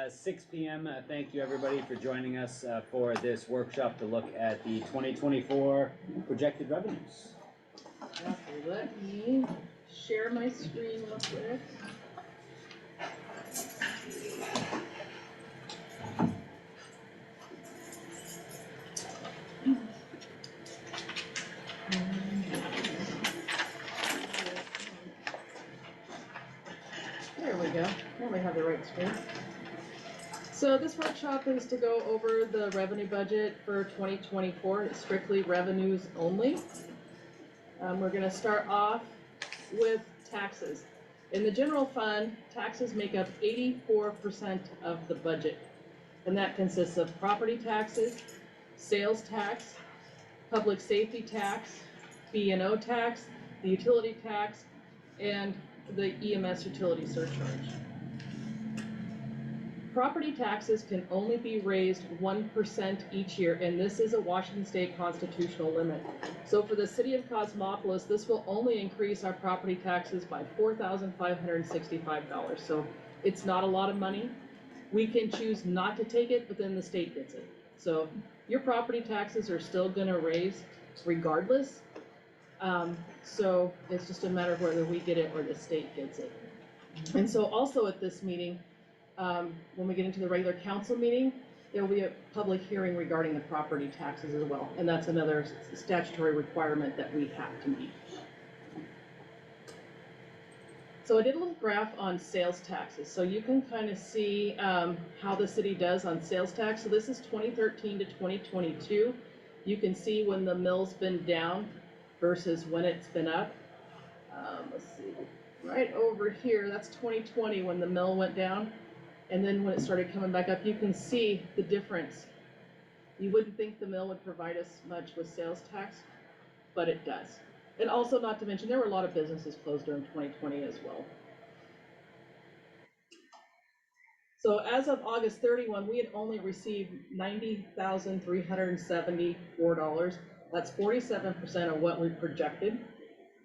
6 p.m. Thank you everybody for joining us for this workshop to look at the 2024 projected revenues. Okay, let me share my screen real quick. There we go. Now we have the right screen. So this workshop is to go over the revenue budget for 2024. It's strictly revenues only. We're going to start off with taxes. In the general fund, taxes make up 84% of the budget. And that consists of property taxes, sales tax, public safety tax, B&O tax, the utility tax, and the EMS utility surcharge. Property taxes can only be raised 1% each year, and this is a Washington State constitutional limit. So for the city of Cosmopolis, this will only increase our property taxes by $4,565. So it's not a lot of money. We can choose not to take it, but then the state gets it. So your property taxes are still gonna raise regardless. So it's just a matter of whether we get it or the state gets it. And so also at this meeting, when we get into the regular council meeting, there will be a public hearing regarding the property taxes as well. And that's another statutory requirement that we have to meet. So I did a little graph on sales taxes. So you can kind of see how the city does on sales tax. So this is 2013 to 2022. You can see when the mill's been down versus when it's been up. Let's see, right over here, that's 2020 when the mill went down. And then when it started coming back up, you can see the difference. You wouldn't think the mill would provide us much with sales tax, but it does. And also, not to mention, there were a lot of businesses closed during 2020 as well. So as of August 31, we had only received $90,374. That's 47% of what we projected.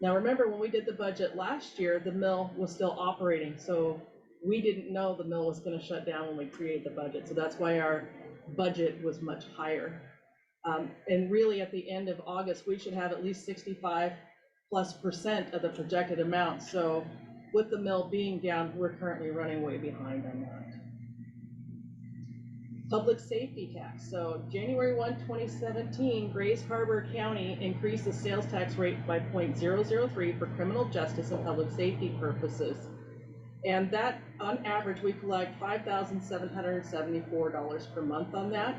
Now remember, when we did the budget last year, the mill was still operating. So we didn't know the mill was going to shut down when we created the budget. So that's why our budget was much higher. And really at the end of August, we should have at least 65+% of the projected amount. So with the mill being down, we're currently running way behind on that. Public safety tax. So January 1, 2017, Grays Harbor County increased the sales tax rate by 0.003 for criminal justice and public safety purposes. And that, on average, we collect $5,774 per month on that.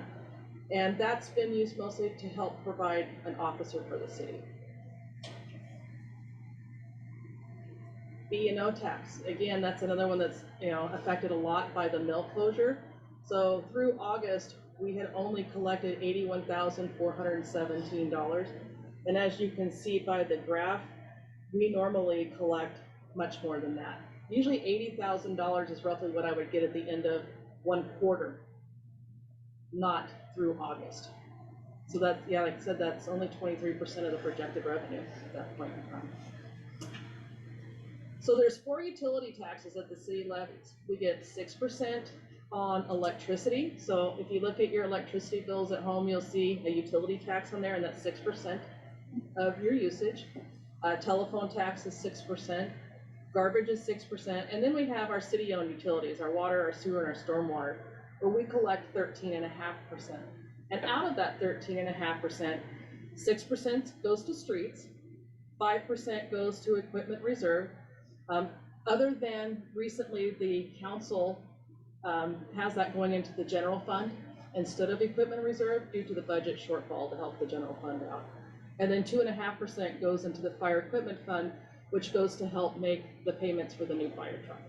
And that's been used mostly to help provide an officer for the city. B&O tax, again, that's another one that's affected a lot by the mill closure. So through August, we had only collected $81,417. And as you can see by the graph, we normally collect much more than that. Usually $80,000 is roughly what I would get at the end of one quarter, not through August. So that, yeah, like I said, that's only 23% of the projected revenue at that point in time. So there's 4 utility taxes that the city levies. We get 6% on electricity. So if you look at your electricity bills at home, you'll see a utility tax on there, and that's 6% of your usage. Telephone tax is 6%. Garbage is 6%, and then we have our city-owned utilities, our water, our sewer, and our stormwater, where we collect 13.5%. And out of that 13.5%, 6% goes to streets, 5% goes to equipment reserve. Other than recently, the council has that going into the general fund instead of equipment reserve due to the budget shortfall to help the general fund out. And then 2.5% goes into the fire equipment fund, which goes to help make the payments for the new fire truck.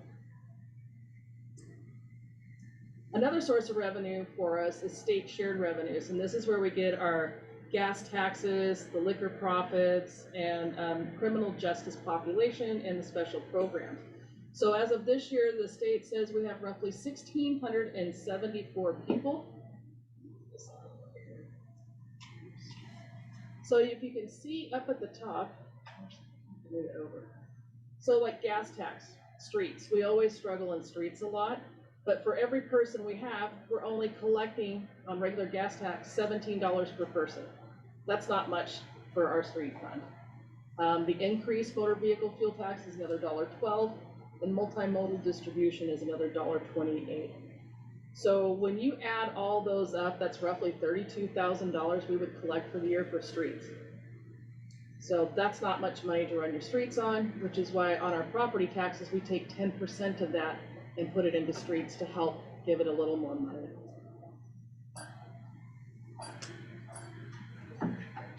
Another source of revenue for us is state shared revenues, and this is where we get our gas taxes, the liquor profits, and criminal justice population and the special programs. So as of this year, the state says we have roughly 1,674 people. So if you can see up at the top, move it over. So like gas tax, streets, we always struggle in streets a lot, But for every person we have, we're only collecting on regular gas tax $17 per person. That's not much for our street fund. The increased motor vehicle fuel tax is another $1.12, and multimodal distribution is another $1.28. So when you add all those up, that's roughly $32,000 we would collect for the year for streets. So that's not much money to run your streets on, which is why on our property taxes, we take 10% of that and put it into streets to help give it a little more money.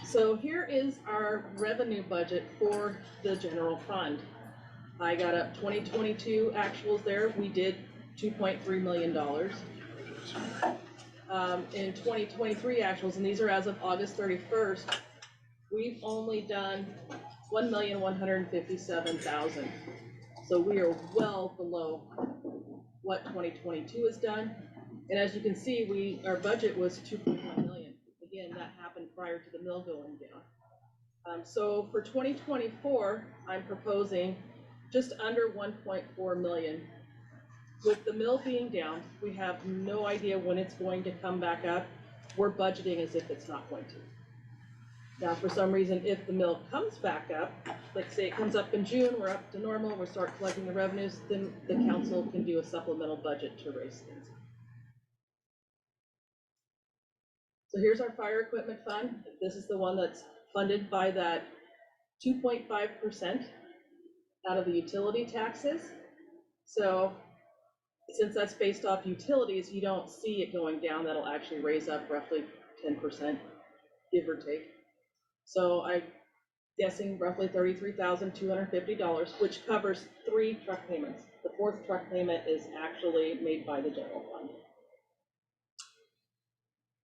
So here is our revenue budget for the general fund. I got up 2022 actuals there. We did $2.3 million. In 2023 actuals, and these are as of August 31st, we've only done $1,157,000. So we are well below what 2022 has done. And as you can see, our budget was $2.1 million. Again, that happened prior to the mill going down. So for 2024, I'm proposing just under 1.4 million. With the mill being down, we have no idea when it's going to come back up. We're budgeting as if it's not going to. Now, for some reason, if the mill comes back up, like say it comes up in June, we're up to normal, we'll start collecting the revenues, then the council can do a supplemental budget to raise things. So here's our fire equipment fund. This is the one that's funded by that 2.5% out of the utility taxes. So since that's based off utilities, you don't see it going down. That'll actually raise up roughly 10%, give or take. So I'm guessing roughly $33,250, which covers 3 truck payments. The 4th truck payment is actually made by the general fund.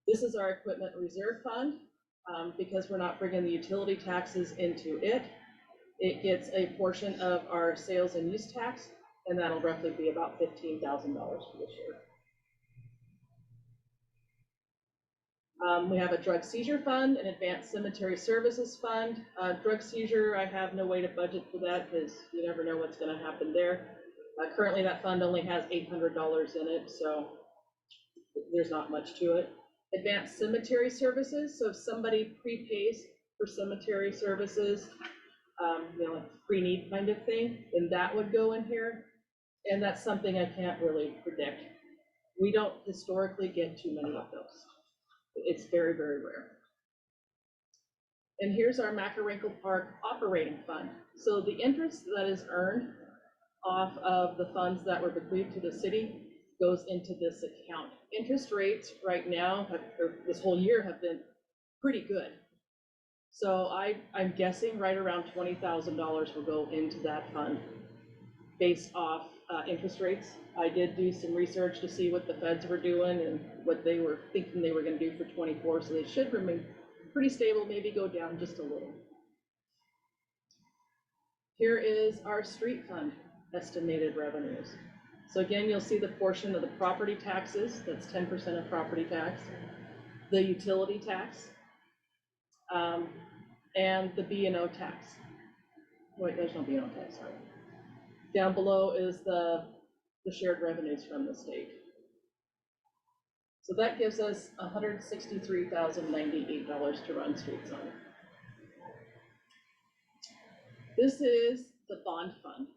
This is our equipment reserve fund. Because we're not bringing the utility taxes into it, it gets a portion of our sales and use tax, and that'll roughly be about $15,000 for this year. We have a drug seizure fund, an advanced cemetery services fund. Drug seizure, I have no way to budget for that because you never know what's going to happen there. Currently, that fund only has $800 in it, so there's not much to it. Advanced cemetery services, so if somebody prepays for cemetery services, like pre-need kind of thing, then that would go in here. And that's something I can't really predict. We don't historically get too many of those. It's very, very rare. And here's our McArinkle Park operating fund. So the interest that is earned off of the funds that were bequeathed to the city goes into this account. Interest rates right now, or this whole year, have been pretty good. So I'm guessing right around $20,000 will go into that fund based off interest rates. I did do some research to see what the feds were doing and what they were thinking they were going to do for 24, so they should remain pretty stable, maybe go down just a little. Here is our street fund estimated revenues. So again, you'll see the portion of the property taxes, that's 10% of property tax, the utility tax, and the B&O tax. Wait, there's no B&O tax, sorry. Down below is the shared revenues from the state. So that gives us $163,098 to run streets on. This is the bond fund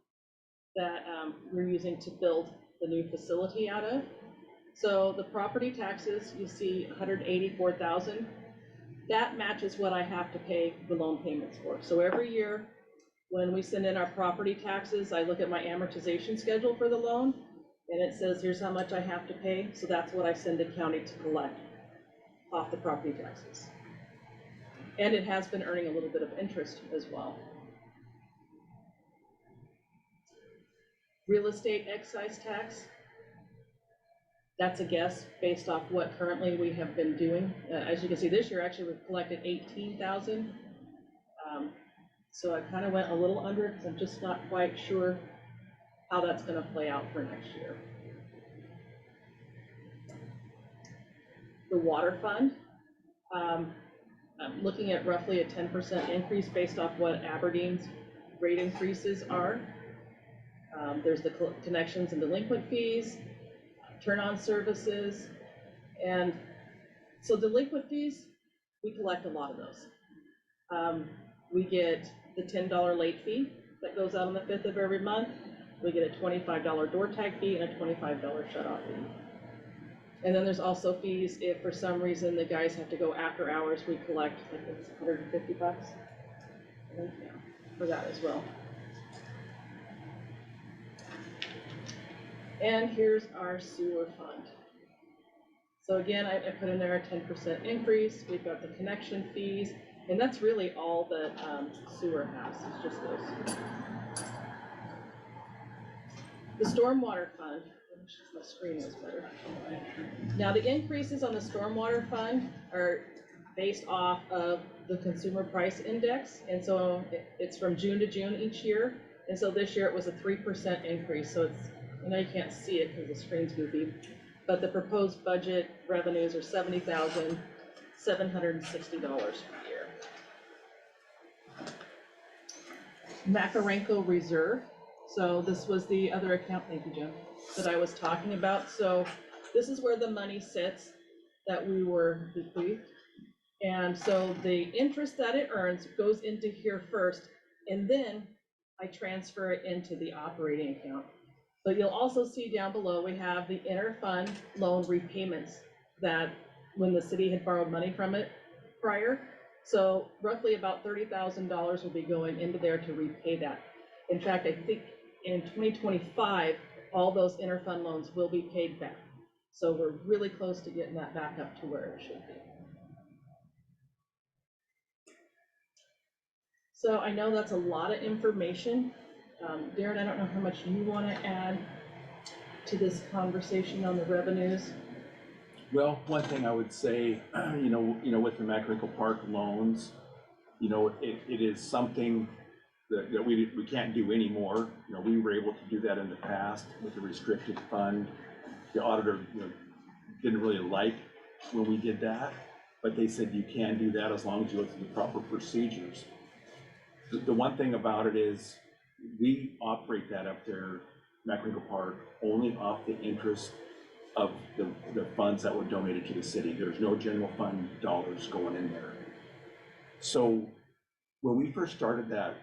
that we're using to build the new facility out of. So the property taxes, you see $184,000. That matches what I have to pay the loan payments for. So every year when we send in our property taxes, I look at my amortization schedule for the loan, and it says here's how much I have to pay. So that's what I send the county to collect off the property taxes. And it has been earning a little bit of interest as well. Real estate excise tax, that's a guess based off what currently we have been doing. As you can see, this year actually we've collected $18,000. So I kind of went a little under because I'm just not quite sure how that's going to play out for next year. The water fund, I'm looking at roughly a 10% increase based off what Aberdeen's rate increases are. There's the connections and delinquent fees. turn-on services. And so delinquent fees, we collect a lot of those. We get the $10 late fee that goes out on the 5th of every month. We get a $25 door tag fee and a $25 shut-off fee. And then there's also fees if for some reason the guys have to go after hours, we collect, I think it's $150, I think, yeah, for that as well. And here's our sewer fund. So again, I put in there a 10% increase. We've got the connection fees, and that's really all that sewer has, it's just those. The stormwater fund, my screen is better. Now the increases on the stormwater fund are based off of the consumer price index, and so it's from June to June each year. And so this year it was a 3% increase. So it's, I know you can't see it because the screen's goofy, but the proposed budget revenues are $70,760 per year. Macarenco Reserve. So this was the other account, thank you, Jim, that I was talking about. So this is where the money sits that we were bequeathed. And so the interest that it earns goes into here first, and then I transfer it into the operating account. But you'll also see down below, we have the inter-fund loan repayments that when the city had borrowed money from it prior. So roughly about $30,000 will be going into there to repay that. In fact, I think in 2025, all those inter-fund loans will be paid back. So we're really close to getting that back up to where it should be. So I know that's a lot of information. Darren, I don't know how much you want to add to this conversation on the revenues. Well, one thing I would say, you know, with the Macarenco Park loans, you know, it is something that we can't do anymore. You know, we were able to do that in the past with the restricted fund. The auditor, you know, didn't really like when we did that, but they said you can do that as long as you go through the proper procedures. The one thing about it is we operate that up there, Macarenco Park, only off the interest of the funds that were donated to the city. There's no general fund dollars going in there. So when we first started that,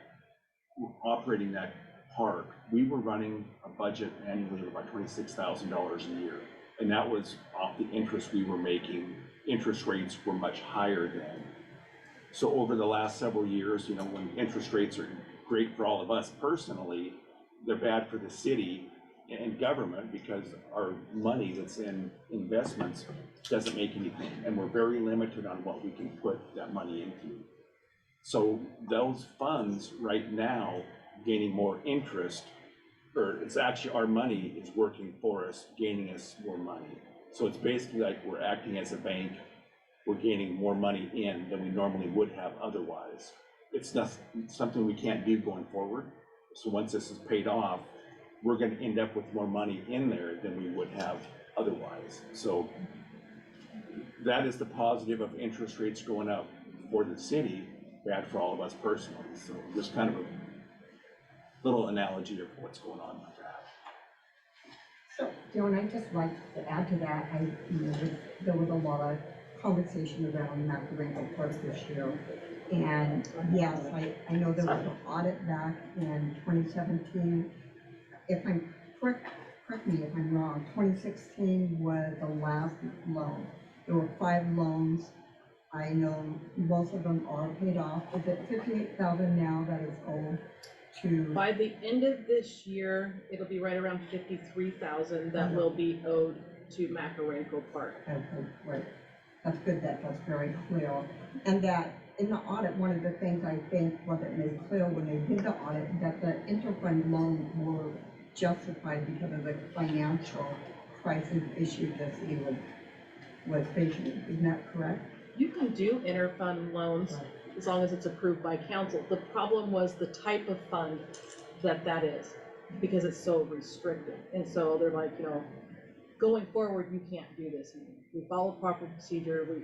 operating that park, we were running a budget annually of about $26,000 a year. And that was off the interest we were making. Interest rates were much higher then. So over the last several years, you know, when interest rates are great for all of us personally, they're bad for the city and government because our money that's in investments doesn't make anything. And we're very limited on what we can put that money into. So those funds right now gaining more interest, or it's actually our money is working for us, gaining us more money. So it's basically like we're acting as a bank. We're gaining more money in than we normally would have otherwise. It's not something we can't do going forward. So once this is paid off, we're going to end up with more money in there than we would have otherwise. So that is the positive of interest rates going up for the city, bad for all of us personally. So just kind of a little analogy of what's going on with that. So, Joan, I'd just like to add to that. There was a lot of conversation around Macarenco Park this year. And yes, I know there was an audit back in 2017. If I'm correct me if I'm wrong, 2016 was the last loan. There were 5 loans. I know most of them are paid off. Is it $58,000 now that is owed to? By the end of this year, it'll be right around $53,000 that will be owed to Macarenco Park. Okay, right. That's good, that's very clear. And that in the audit, one of the things I think wasn't made clear when they did the audit, that the interfund loans were justified because of the financial crisis issue the city was facing. Isn't that correct? You can do interfund loans as long as it's approved by council. The problem was the type of fund that is, because it's so restricted. And so they're like, you know, going forward, you can't do this. We followed proper procedure, we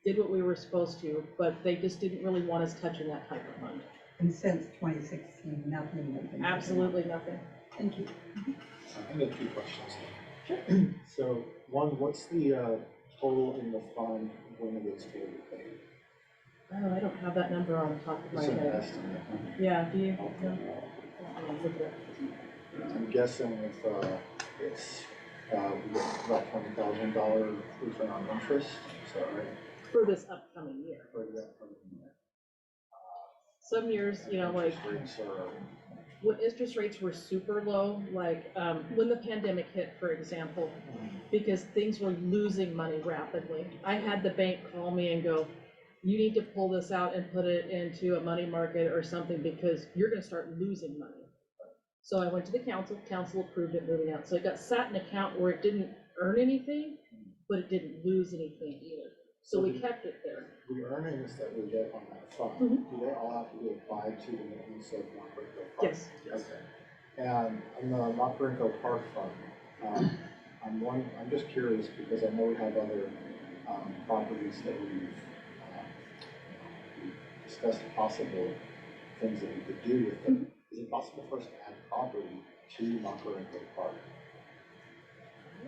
did what we were supposed to, but they just didn't really want us touching that type of fund. And since 2016, nothing has been. Absolutely nothing. Thank you. I have 2 questions. Sure. So, what's the total in the fund when it is fully paid? Oh, I don't have that number on the top of my It's an head. estimate. Yeah, do you? Okay. No? Look at I'm guessing if it's, we get about $20,000 return on interest, is that right? for this upcoming year. For the upcoming year? Some years, you know, like Interest rates are, when interest rates were super low, like when the pandemic hit, for example, because things were losing money rapidly. I had the bank call me and go, you need to pull this out and put it into a money market or something because you're gonna start losing money. So I went to the council approved it moving out. So it got sat in an account where it didn't earn anything, but it didn't lose anything either. So we kept it there. the earnings that we get on that fund, Mhm. do they all have to be applied to the maintenance of Montgomery Park? Yes. Okay. And on the Montgomery Park Fund, I'm just curious because I know we have other properties that we've discussed possible things that we could do with them. Is it possible for us to add property to Montgomery Park?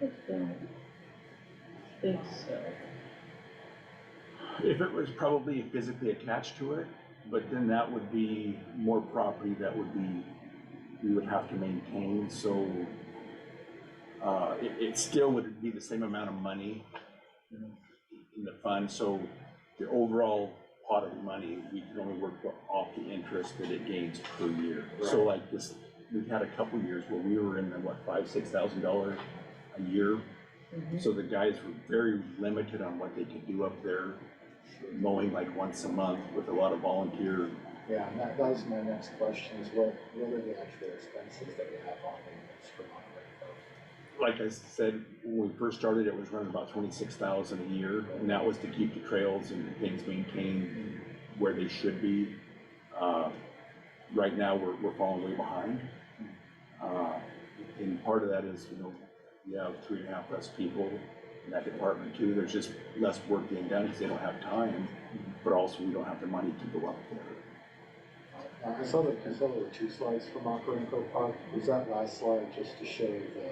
I don't think so. If it was probably physically attached to it, but then that would be more property that we would have to maintain, so it still would be the same amount of money in the fund, so the overall pot of money, we can only work off the interest that it gains per year. So like this, we've had a couple years where we were in the, $5,000-6,000 a year. So the guys were very limited on what they could do up there, mowing like once a month with a lot of volunteer. Yeah, and that was my next question, is what are the actual expenses that we have on maintenance for Montgomery Park? Like I said, when we first started, it was running about 26,000 a year, and that was to keep the trails and things maintained where they should be. Right now, we're falling way behind. And part of that is, we have 3.5 less people in that department too. There's just less work being done because they don't have time, but also we don't have the money to go up there. I saw there were 2 slides for Montgomery Park. Was that last slide just to show the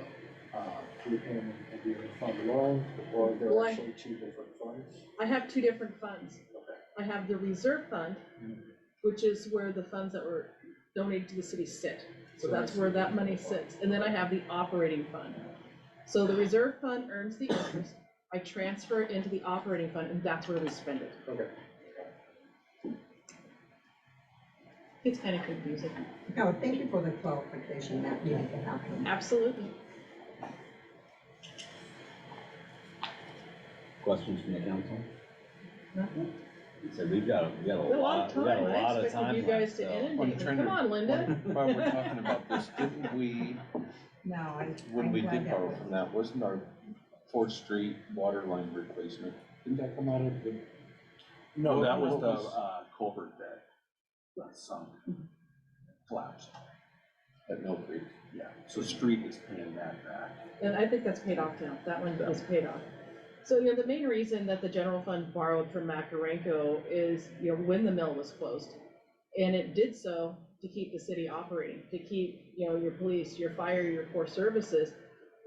prepayment of the fund loan, or there are actually 2 different funds? I have 2 different funds. Okay. I have the reserve fund, which is where the funds that were donated to the city sit. So that's where that money sits. And then I have the operating fund. So the reserve fund earns the interest. I transfer it into the operating fund, and that's where we spend it. Okay. It's kind of confusing. No, thank you for the clarification, that needed to happen. Absolutely. Questions from the council? Nothing. So we've got a We got a lot of time. I expected time you left, guys to so- inundate me. Come on, Linda. While we're talking about this, didn't we, No, when we did borrow was- from that, wasn't our 4th Street water line replacement, didn't that come out of the? No, that was What the was- culvert that sunk, collapsed. At Mill Creek. Yeah, so street is paying that back. And I think that's paid off now. That one is paid off. So, the main reason that the general fund borrowed from Makarenko is, when the mill was closed. And it did so to keep the city operating, to keep, your police, your fire, your core services.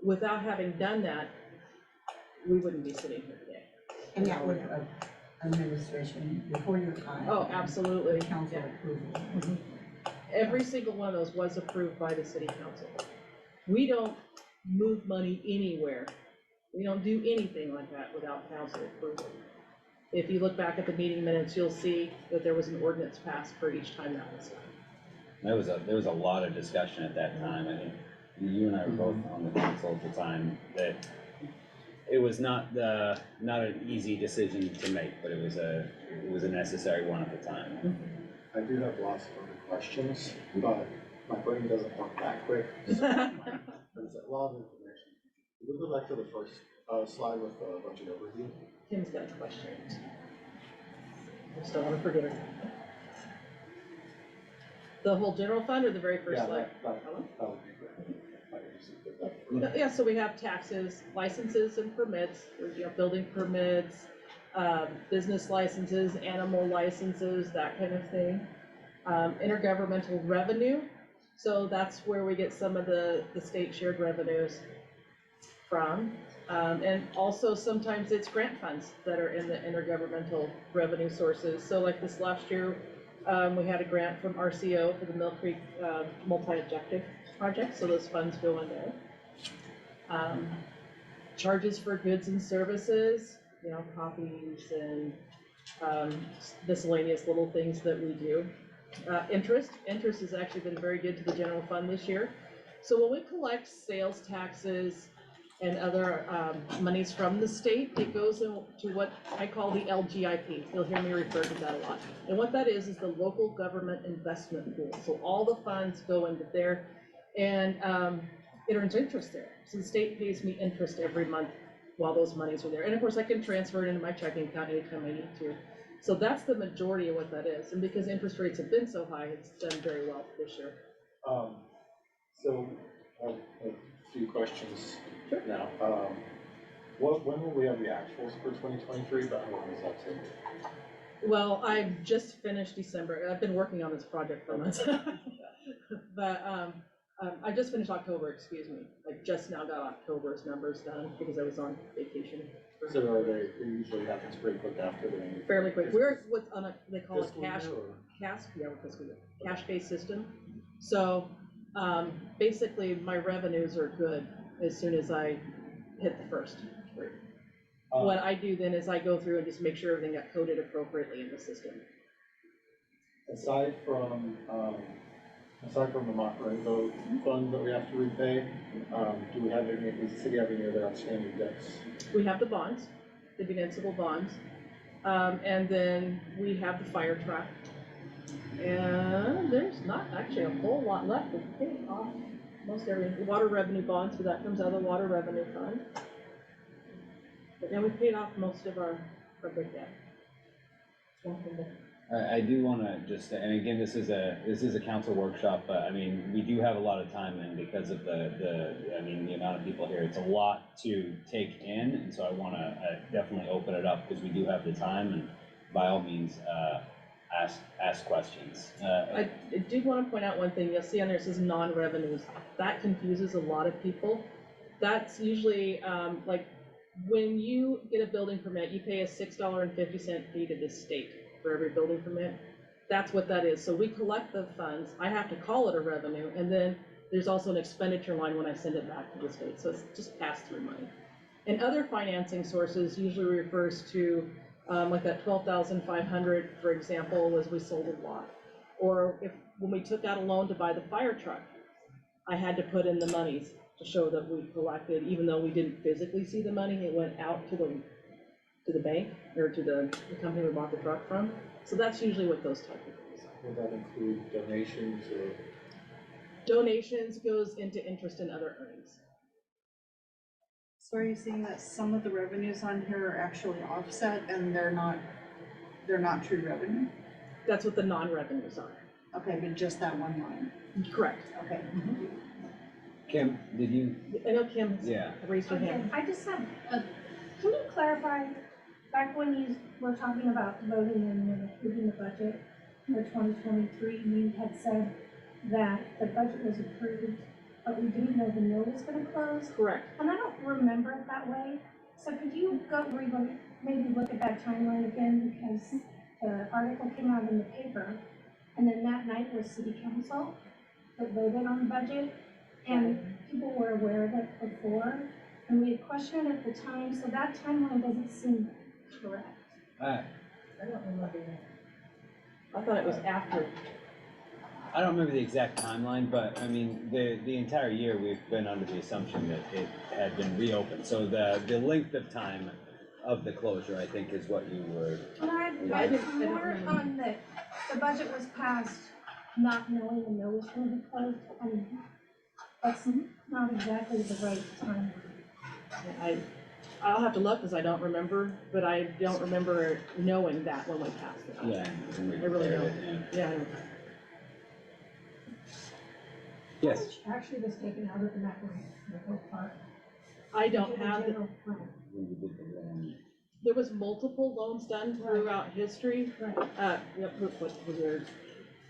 Without having done that, we wouldn't be sitting here today. And that was administration before your time. Oh, absolutely. Council Yeah. approval. Every single one of those was approved by the city council. We don't move money anywhere. We don't do anything like that without council approval. If you look back at the meeting minutes, you'll see that there was an ordinance passed for each time that was done. There was a lot of discussion at that time. I think you and I were both on the council at the time, that it was not an easy decision to make, but it was a necessary one at the time. I do have lots of other questions, but my brain doesn't work that quick. There's a lot of information. We'll go back to the first slide with the budget overview. Tim's got a question. I just don't want to forget it. The whole general fund or the very first Yeah, slide? that would be great. Yeah, so we have taxes, licenses and permits, building permits, business licenses, animal licenses, that kind of thing. Intergovernmental revenue, so that's where we get some of the state shared revenues from. And also sometimes it's grant funds that are in the intergovernmental revenue sources. So like this last year, we had a grant from RCO for the Mill Creek multi-objective project, so those funds go in there. Charges for goods and services, you know, copies and miscellaneous little things that we do. Interest has actually been very good to the general fund this year. So when we collect sales taxes and other monies from the state, it goes into what I call the LGIP. You'll hear me refer to that a lot. And what that is the local government investment pool. So all the funds go into there, and it earns interest there. So the state pays me interest every month while those monies are there. And of course I can transfer it into my checking account anytime I need to. So that's the majority of what that is. And because interest rates have been so high, it's done very well this year. So I have a few questions now. When will we have the actuals for 2023, but how long does that take? Well, I've just finished December. I've been working on this project for months. But I just finished October, excuse me. I just now got October's numbers done because I was on vacation. So it usually happens pretty quick after the. Fairly quick. We're what's on they call it Fiscal year cash-based system. So basically my revenues are good as soon as I hit the first. What I do then is I go through and just make sure everything got coded appropriately in the system. Aside from the Monterey fund that we have to repay, do we have any, does the city have any other outstanding debts? We have the bonds, the municipal bonds, and then we have the fire truck. And there's not actually a whole lot left to pay off most everything. The water revenue bonds, so that comes out of the water revenue fund. But then we paid off most of our big debt. I do wanna just, and again, this is a council workshop, but I mean, we do have a lot of time, and because of the amount of people here, it's a lot to take in, and so I wanna definitely open it up, because we do have the time, and by all means, ask questions. I do want to point out one thing. You'll see on there, it says non-revenues. That confuses a lot of people. That's usually like when you get a building permit, you pay a $6.50 fee to the state for every building permit. That's what that is. So we collect the funds. I have to call it a revenue, and then there's also an expenditure line when I send it back to the state. So it's just pass-through money. And other financing sources usually refers to like that 12,500, for example, was we sold a lot. Or when we took out a loan to buy the fire truck, I had to put in the monies to show that we collected, even though we didn't physically see the money. It went out to the bank or to the company we bought the truck from. So that's usually what those type of things are. Would that include donations or? Donations goes into interest and other earnings. So are you saying that some of the revenues on here are actually offset and they're not true revenue? That's what the non-revenues are. Okay, but just that one line. Correct. Okay. Kim, did you? I know Kim has Yeah. raised her hand. I just have can you clarify, back when you were talking about voting and approving the budget for 2023, you had said that the budget was approved, but we didn't know the mill was gonna close, Correct. and I don't remember it that way. So could you maybe look at that timeline again, because the article came out in the paper, and then that night was city council that voted on the budget, and people were aware of it before, and we had questioned it at the time, so that timeline doesn't seem correct. I don't remember that. I thought it was after. I don't remember the exact timeline, but I mean, the entire year we've been under the assumption that it had been reopened. So the length of time of the closure, I think, is what you were. And I don't more remember. on the budget was passed not knowing the mill was gonna be closed, and that's not exactly the right time. I'll have to look because I don't remember, but I don't remember knowing that when we passed it. Yeah. I really don't. Yeah. Yes. How much actually was taken out of the macro part? I don't have, General plan. there was multiple loans done throughout history. Right. What was yours?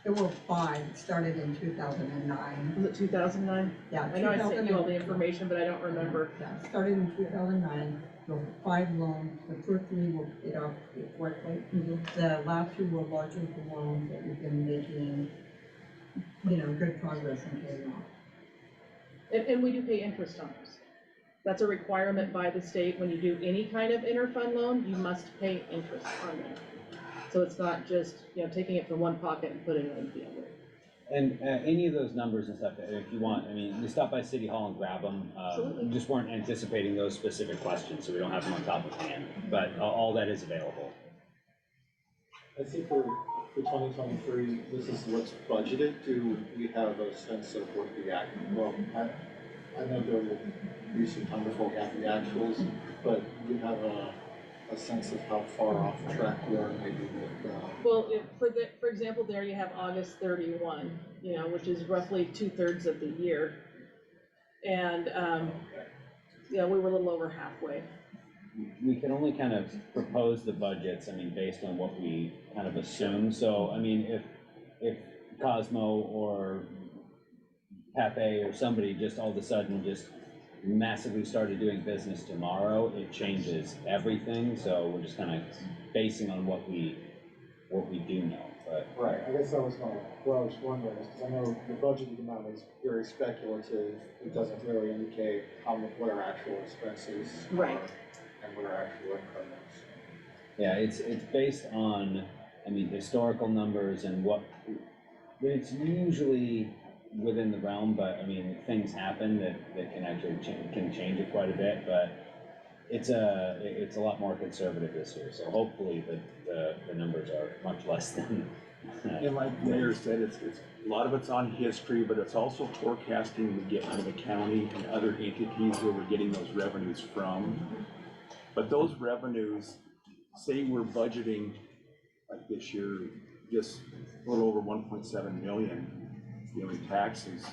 There were 5, it started in 2009. Was it 2009? Yeah, I know I sent you all the 2009. information, but I don't remember. Yeah, it started in 2009, there were 5 loans, the first 3 were paid off quickly. The last 2 were larger loans that we've been making, good progress in paying off. And we do pay interest on those. That's a requirement by the state. When you do any kind of interfund loan, you must pay interest on them. So it's not just, taking it from one pocket and putting it in the other. And any of those numbers and stuff, if you want, I mean, you stop by City Hall and grab them. Absolutely. We just weren't anticipating those specific questions, so we don't have them on top of hand, but all that is available. I see for 2023, this is what's budgeted. Do we have a sense of what the I know there will be some time before we have the actuals, but do you have a sense of how far off track we are maybe with, Well, for example, there you have August 31, which is roughly 2/3 of the year. And, we were a little over halfway. We can only kind of propose the budgets, based on what we kind of assume. So, if Cosmo or Cafe or somebody just all of a sudden just massively started doing business tomorrow, it changes everything. So we're just kind of basing on what we do know. But right, I guess that was what I was wondering, is because I know the budgeted amount is very speculative. It doesn't really indicate what our actual expenses are. Right. And what our actual income is. yeah, it's based on, historical numbers and it's usually within the realm, but things happen that can actually change it quite a bit, but it's a lot more conservative this year, so hopefully the numbers are much less than. And like the mayor said, it's a lot of it's on history, but it's also forecasting we get from the county and other entities where we're getting those revenues from. But those revenues, say we're budgeting, like this year, just a little over 1.7 million, in taxes.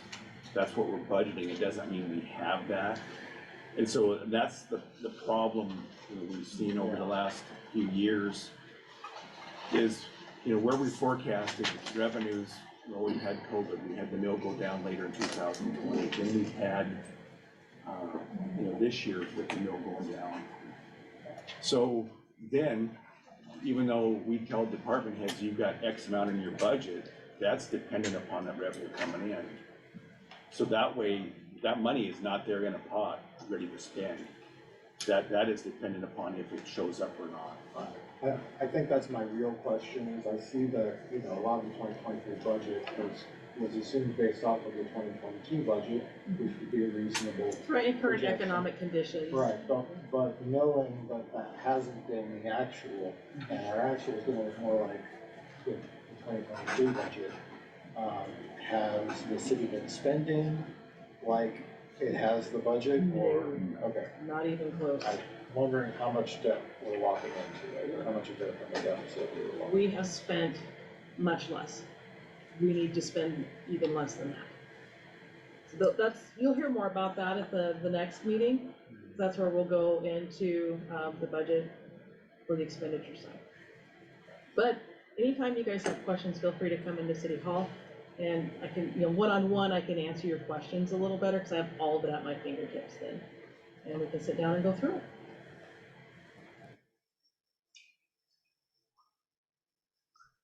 That's what we're budgeting. It doesn't mean we have that. And so that's the problem we've seen over the last few years is, where we forecasted revenues, we had COVID, we had the mill go down later in 2020, then we've had, this year with the mill going down. So then, even though we tell department heads, you've got X amount in your budget, that's dependent upon that revenue coming in. So that way, that money is not there in a pot, ready to spend. That is dependent upon if it shows up or not. I think that's my real question, is I see that, a lot of the 2023 budget was assumed based off of the 2022 budget, which would be a reasonable. Right, in current projection. economic conditions. Right, but knowing that hasn't been the actual, and our actual is going to look more like the 2022 budget, has the city been spending like it has the budget, or, okay. Not even close. I'm wondering how much debt we're walking into, or how much of it from the deficit we're walking. We have spent much less. We need to spend even less than that. So you'll hear more about that at the next meeting. That's where we'll go into the budget for the expenditure side. But anytime you guys have questions, feel free to come into City Hall, and I can, one-on-one, I can answer your questions a little better because I have all of it at my fingertips then. And we can sit down and go through it.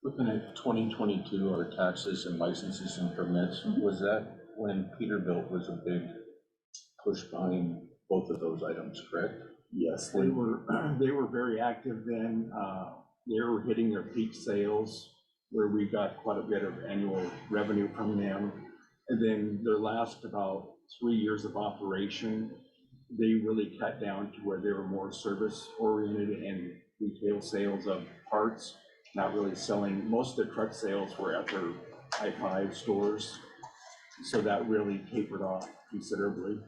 Looking at 2022, our taxes and licenses and permits, was that when Peterbilt was a big push behind both of those items, correct? Yes, they were very active then. They were hitting their peak sales, where we got quite a bit of annual revenue from them. And then their last about 3 years of operation, they really cut down to where they were more service oriented and retail sales of parts, not really selling. Most of the truck sales were at their I-5 stores. So that really tapered off considerably.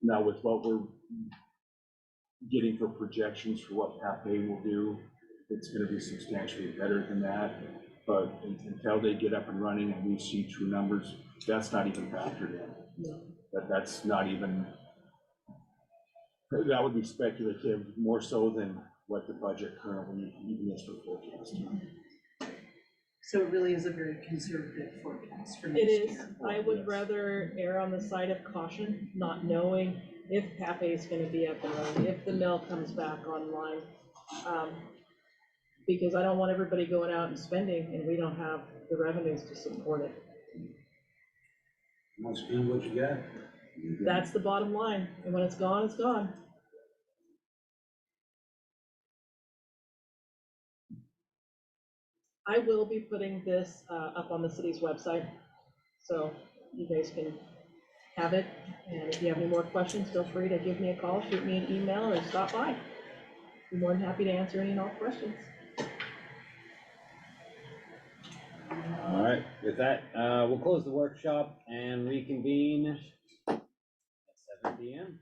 Now with what we're getting for projections for what Cafe will do, it's going to be substantially better than that. But until they get up and running and we see true numbers, that's not even factored in. No. That's not even, that would be speculative, more so than what the budget currently even is for forecasting. So it really is a very conservative forecast for It next is, year. I would Yes. rather err on the side of caution, not knowing if Pape is gonna be up and running, if the mill comes back online. Because I don't want everybody going out and spending and we don't have the revenues to support it. Must be what you got. That's the bottom line, and when it's gone, it's gone. I will be putting this up on the city's website, so you guys can have it. And if you have any more questions, feel free to give me a call, shoot me an email, or stop by. Be more than happy to answer any and all questions. All right, with that, we'll close the workshop and reconvene at 7 PM.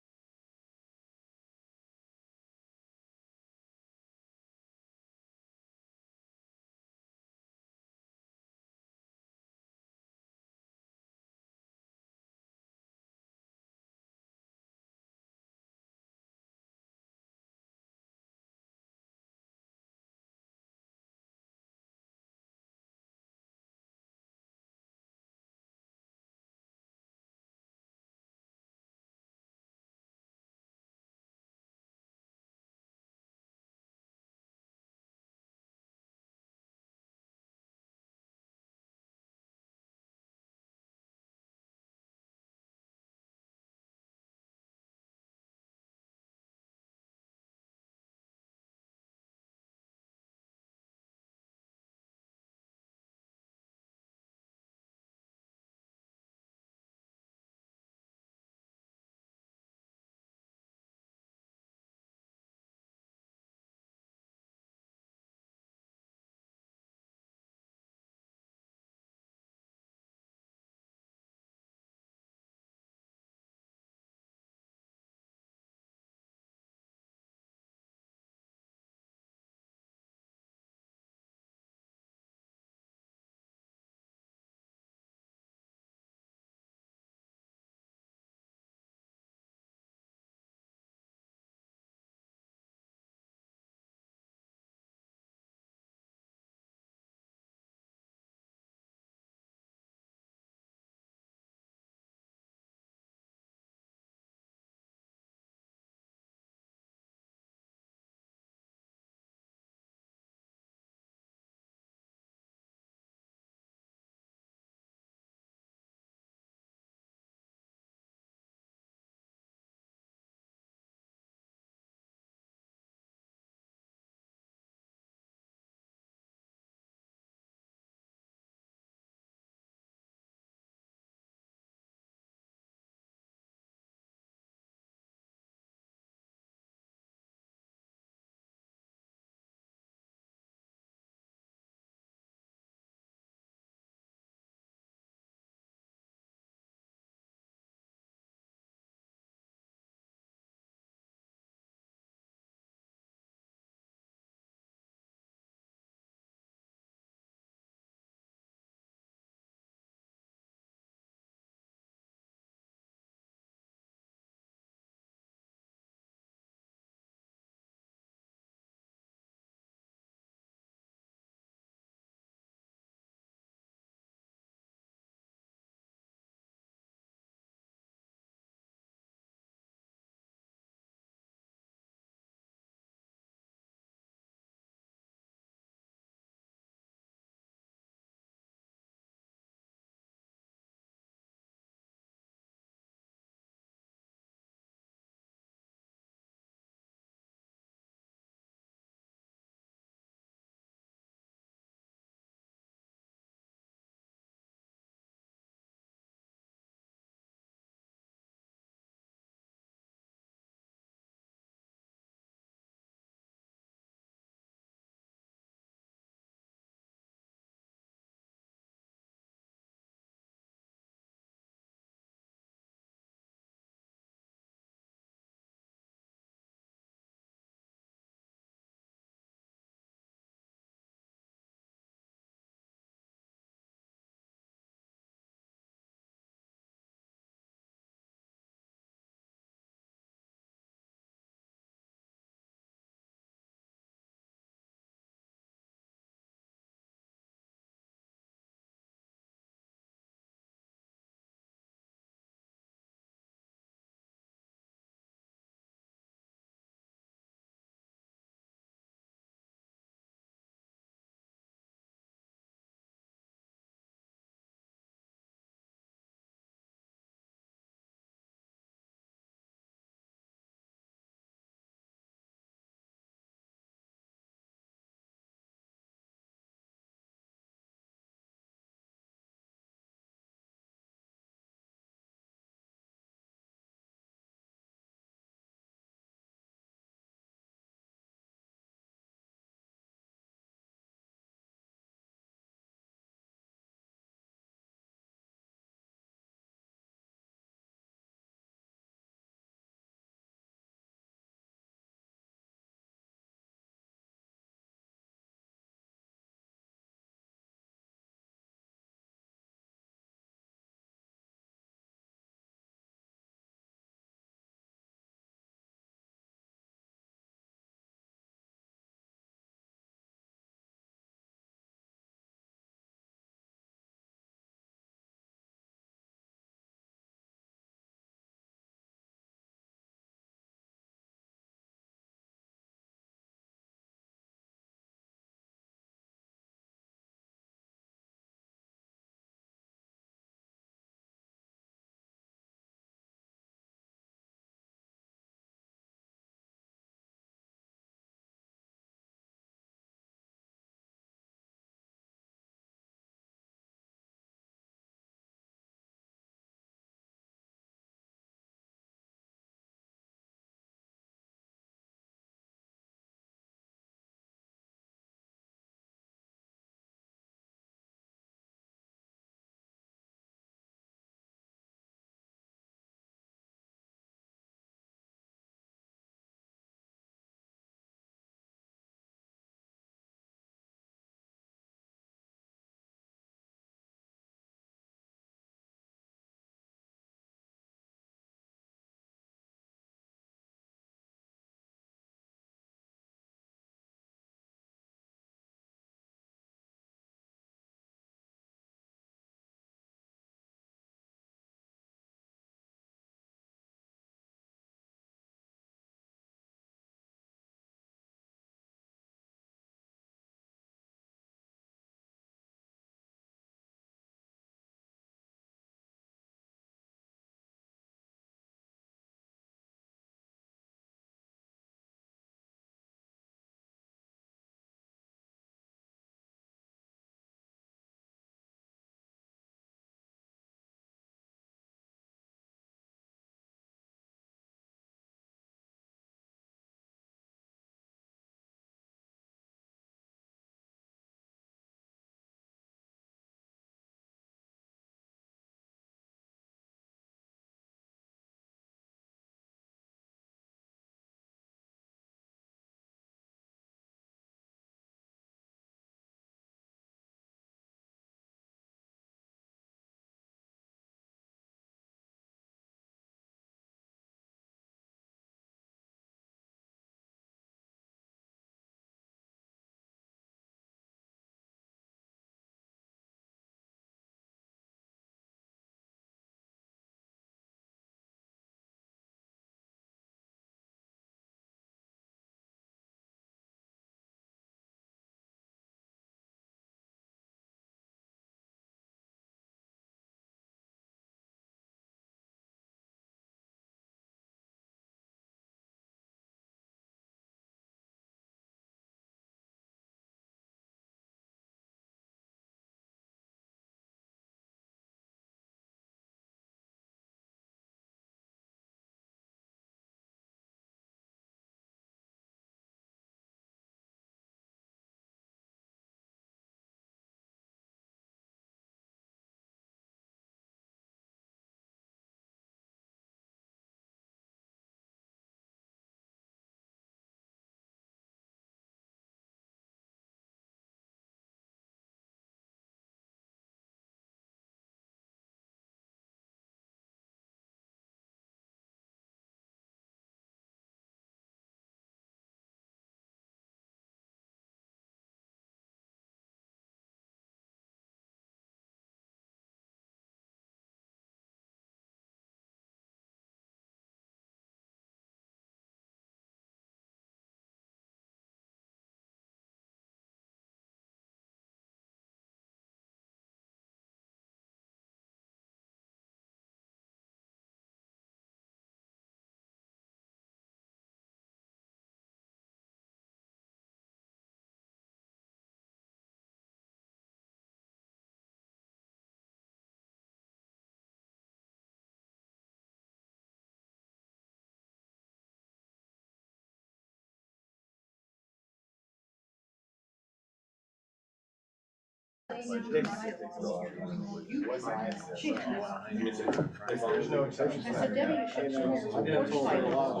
There's no exceptions. I said, Debbie, you should turn your reports by now.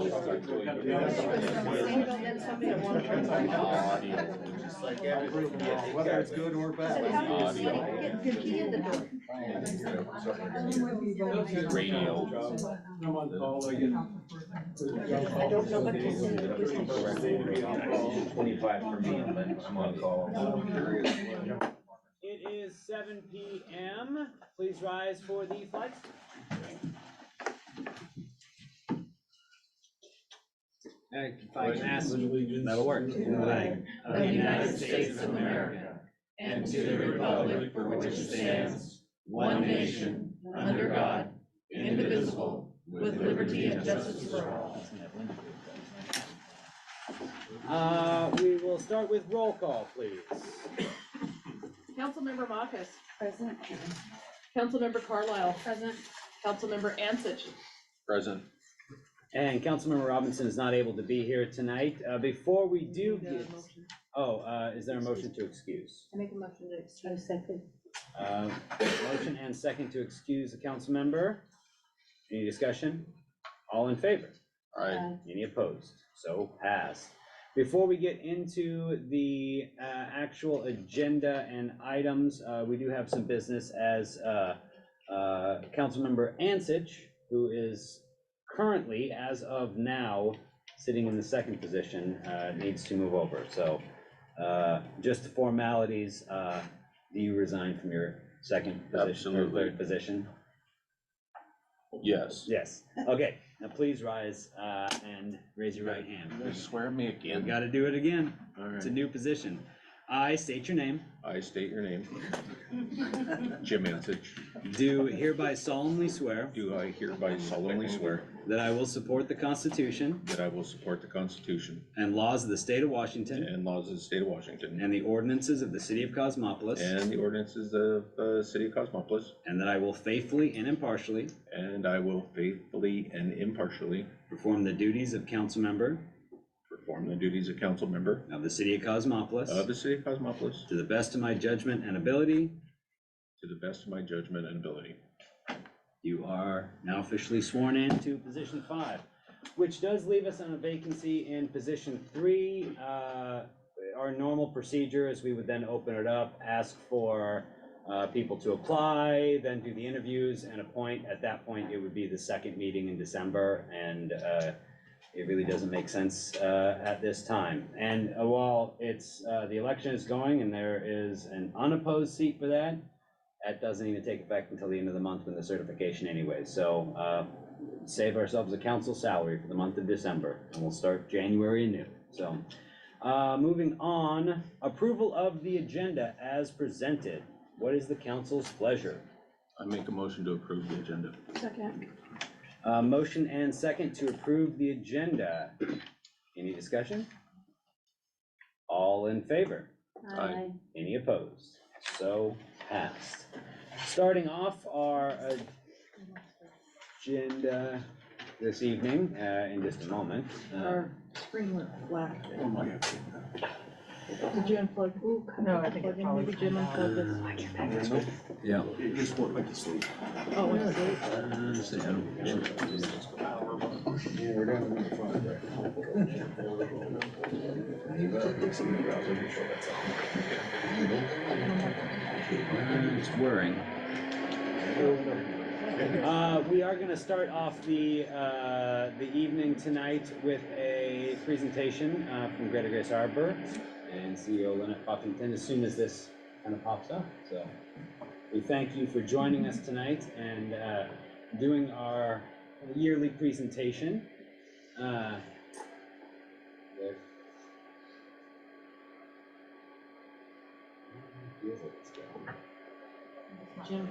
Just like everything, whether it's good or I said, bad. how do you get the key in the door? Radio. I'm on call, I get. I don't know what to say. 25 for me, and then I'm on call. It is 7 p.m. Please rise for the flag. If I can ask, that'll work. Flag of the United States of America, and to the republic for which it stands, one nation, under God, indivisible, with liberty and justice for all. We will start with roll call, please. Councilmember Marcus, Present. Councilmember Carlisle, Present. Councilmember Ansich, Present. And Councilmember Robinson is not able to be here tonight. Before we do get, is there a motion to excuse? I make a motion to excuse. Second. Motion and second to excuse the council member. Any discussion? All in favor? Aye. Any opposed? So passed. Before we get into the actual agenda and items, we do have some business as Councilmember Ansich, who is currently, as of now, sitting in the second position, needs to move over. So just the formalities, do you resign from your second position or Absolutely. third position? Yes. Yes. Okay, now please rise and raise your right hand. You swear me You again? gotta do it again. All It's a right. new position. I state your name, I state your name. Jim Ansich. do hereby solemnly swear Do I hereby solemnly swear that I will support the Constitution that I will support the Constitution and laws of the state of Washington and laws of the state of Washington and the ordinances of the city of Cosmopolis, and the ordinances of the city of Cosmopolis, and that I will faithfully and impartially and I will faithfully and impartially perform the duties of council member perform the duties of council member of the city of Cosmopolis of the city of Cosmopolis to the best of my judgment and ability. to the best of my judgment and ability. You are now officially sworn in to position 5, which does leave us on a vacancy in position 3. Our normal procedure is we would then open it up, ask for people to apply, then do the interviews and appoint. At that point, it would be the second meeting in December, and it really doesn't make sense at this time. And while it's the election is going and there is an unopposed seat for that, that doesn't even take effect until the end of the month when the certification anyway. So save ourselves a council salary for the month of December, and we'll start January anew. So moving on, approval of the agenda as presented. What is the council's pleasure? I make a motion to approve the agenda. Second. Motion and second to approve the agenda. Any discussion? All in favor? Aye. Any opposed? So passed. Starting off our agenda this evening, in just a moment. our screen went black. Oh my God. Did you unplug? No, I think it's probably. Maybe Jim unplugged this. Yeah. It just went like to sleep. Oh, went to sleep? Yeah, we're down in the front there. It's whirring. We are gonna start off the evening tonight with a presentation from Greta Grace Arbor and CEO Lynette Buffington as soon as this kind of pops up. So we thank you for joining us tonight and doing our yearly presentation. Jim.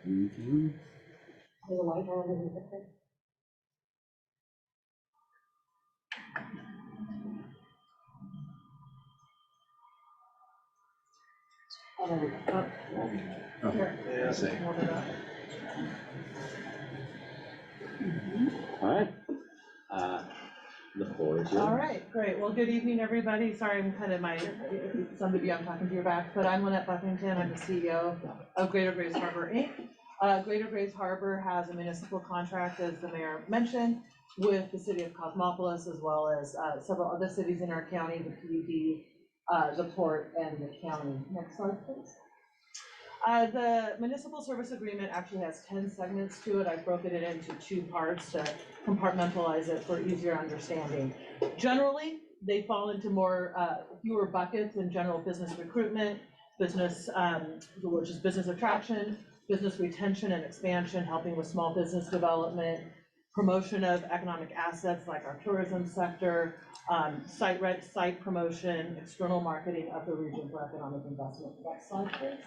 Mhm. All right. The floor is yours. All right, great. Well, good evening, everybody. Sorry, I'm kind of some of you I'm talking to your back, but I'm Lynette Buffington. I'm the CEO of Greater Grays Harbor, Inc. Greater Grays Harbor has a municipal contract, as the mayor mentioned, with the city of Cosmopolis, as well as several other cities in our county, the PUD, the port, and the county. Next slide, please. The municipal service agreement actually has 10 segments to it. I've broken it into 2 parts to compartmentalize it for easier understanding. Generally, they fall into fewer buckets in general business recruitment, business, which is business attraction, business retention and expansion, helping with small business development, promotion of economic assets like our tourism sector, site promotion, external marketing of the region for economic investment. Next slide, please.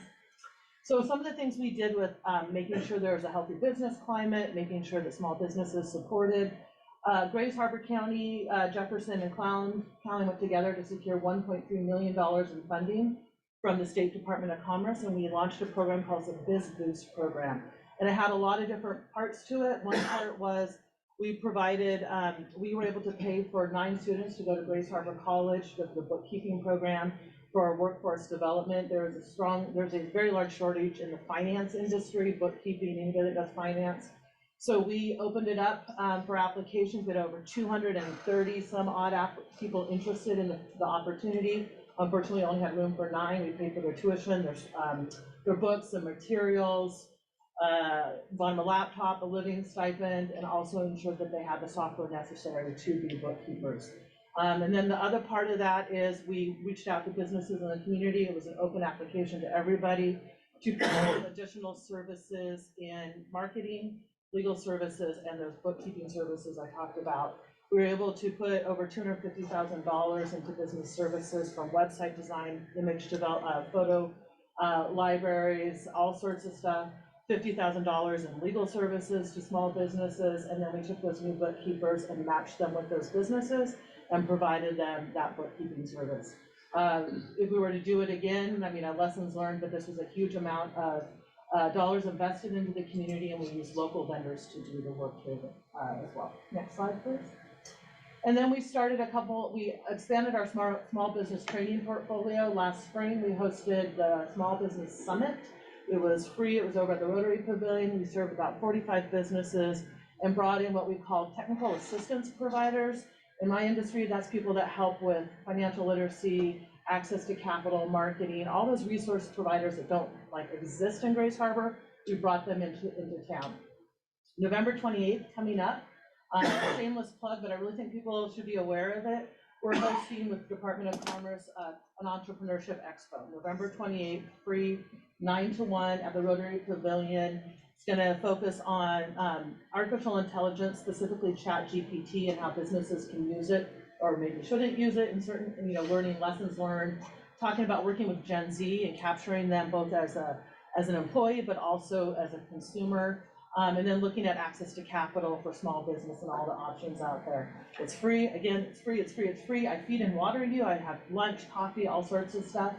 So some of the things we did with making sure there was a healthy business climate, making sure that small businesses supported. Grays Harbor County, Jefferson and Clown County went together to secure $1.3 million in funding from the State Department of Commerce, and we launched a program called the Biz Boost program. And it had a lot of different parts to it. One part was we provided, we were able to pay for 9 students to go to Grays Harbor College, the bookkeeping program. For our workforce development, there's a very large shortage in the finance industry, bookkeeping, anybody that does finance. So we opened it up for applications. We had over 230 some odd people interested in the opportunity. Unfortunately, only had room for 9. We paid for their tuition, their books and materials, bought them a laptop, a living stipend, and also ensured that they had the software necessary to be bookkeepers. And then the other part of that is we reached out to businesses in the community. It was an open application to everybody to provide additional services in marketing, legal services, and those bookkeeping services I talked about. We were able to put over $250,000 into business services, from website design, image development, photo libraries, all sorts of stuff. $50,000 in legal services to small businesses, and then we took those new bookkeepers and matched them with those businesses and provided them that bookkeeping service. If we were to do it again, I mean, lessons learned, but this was a huge amount of dollars invested into the community, and we used local vendors to do the work here as well. Next slide, please. And then we expanded our small business training portfolio. Last spring, we hosted the Small Business Summit. It was free. It was over at the Rotary Pavilion. We served about 45 businesses and brought in what we call technical assistance providers. In my industry, that's people that help with financial literacy, access to capital, marketing, all those resource providers that don't exist in Grays Harbor. We brought them into town. November 28th coming up. Shameless plug, but I really think people should be aware of it. We're hosting with the Department of Commerce an entrepreneurship expo, November 28th, free, 9 to 1 at the Rotary Pavilion. It's going to focus on artificial intelligence, specifically ChatGPT, and how businesses can use it, or maybe shouldn't use it in certain, learning lessons learned, talking about working with Gen Z and capturing them both as an employee, but also as a consumer. And then looking at access to capital for small business and all the options out there. It's free. Again, it's free, it's free, it's free. I feed and water you. I have lunch, coffee, all sorts of stuff.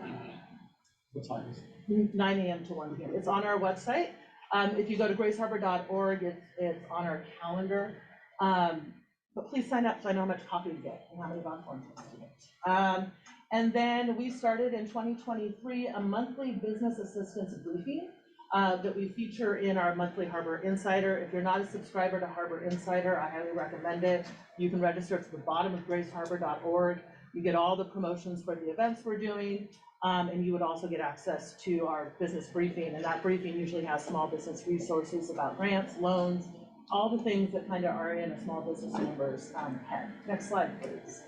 What time is it? 9 a.m. to 1 p.m. It's on our website. If you go to graceharbor.org, it's on our calendar. But please sign up so I know how much coffee you get and how many popcorn you get. And then we started in 2023 a monthly business assistance briefing that we feature in our monthly Harbor Insider. If you're not a subscriber to Harbor Insider, I highly recommend it. You can register at the bottom of graceharbor.org. You get all the promotions for the events we're doing, and you would also get access to our business briefing, and that briefing usually has small business resources about grants, loans, all the things that kind of are in a small business member's head. Next slide, please.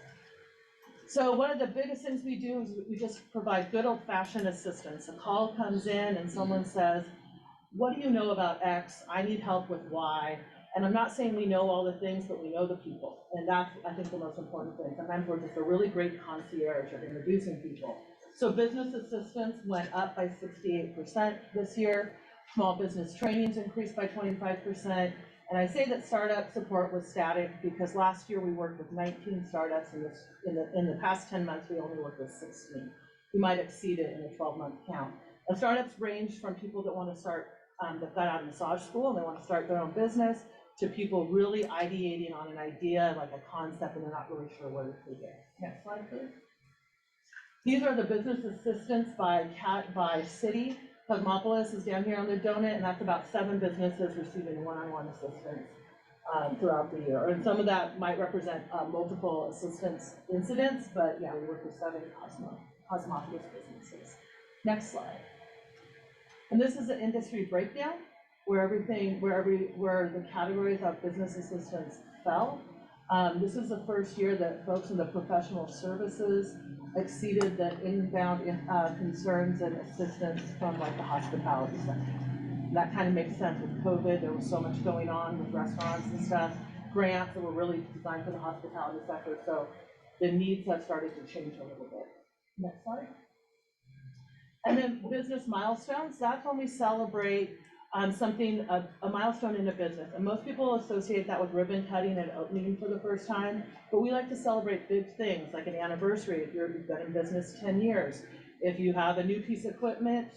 So one of the biggest things we do is we just provide good old-fashioned assistance. A call comes in and someone says, what do you know about X? I need help with Y. And I'm not saying we know all the things, but we know the people. And that's, I think, the most important thing. Sometimes we're just a really great concierge of introducing people. So business assistance went up by 68% this year. Small business trainings increased by 25%. And I say that startup support was static because last year we worked with 19 startups, and in the past 10 months we only worked with 16. We might exceed it in a 12-month count. And startups range from people that want to start, that got out of massage school and they want to start their own business, to people really ideating on an idea, like a concept, and they're not really sure where to take it. Next slide, please. These are the business assistance by city. Cosmopolis is down here on the donut, and that's about 7 businesses receiving one-on-one assistance throughout the year. And some of that might represent multiple assistance incidents, but yeah, we work with 7 Cosmopolis businesses. Next slide. And this is the industry breakdown where the categories of business assistance fell. This is the first year that folks in the professional services exceeded the inbound concerns and assistance from like the hospitality sector. And that kind of makes sense with COVID. There was so much going on with restaurants and stuff, grants that were really designed for the hospitality sector. So the needs have started to change a little bit. Next slide. And then business milestones, that's when we celebrate a milestone in a business. And most people associate that with ribbon cutting and opening for the first time, but we like to celebrate big things like an anniversary if you've been in business 10 years. If you have a new piece of equipment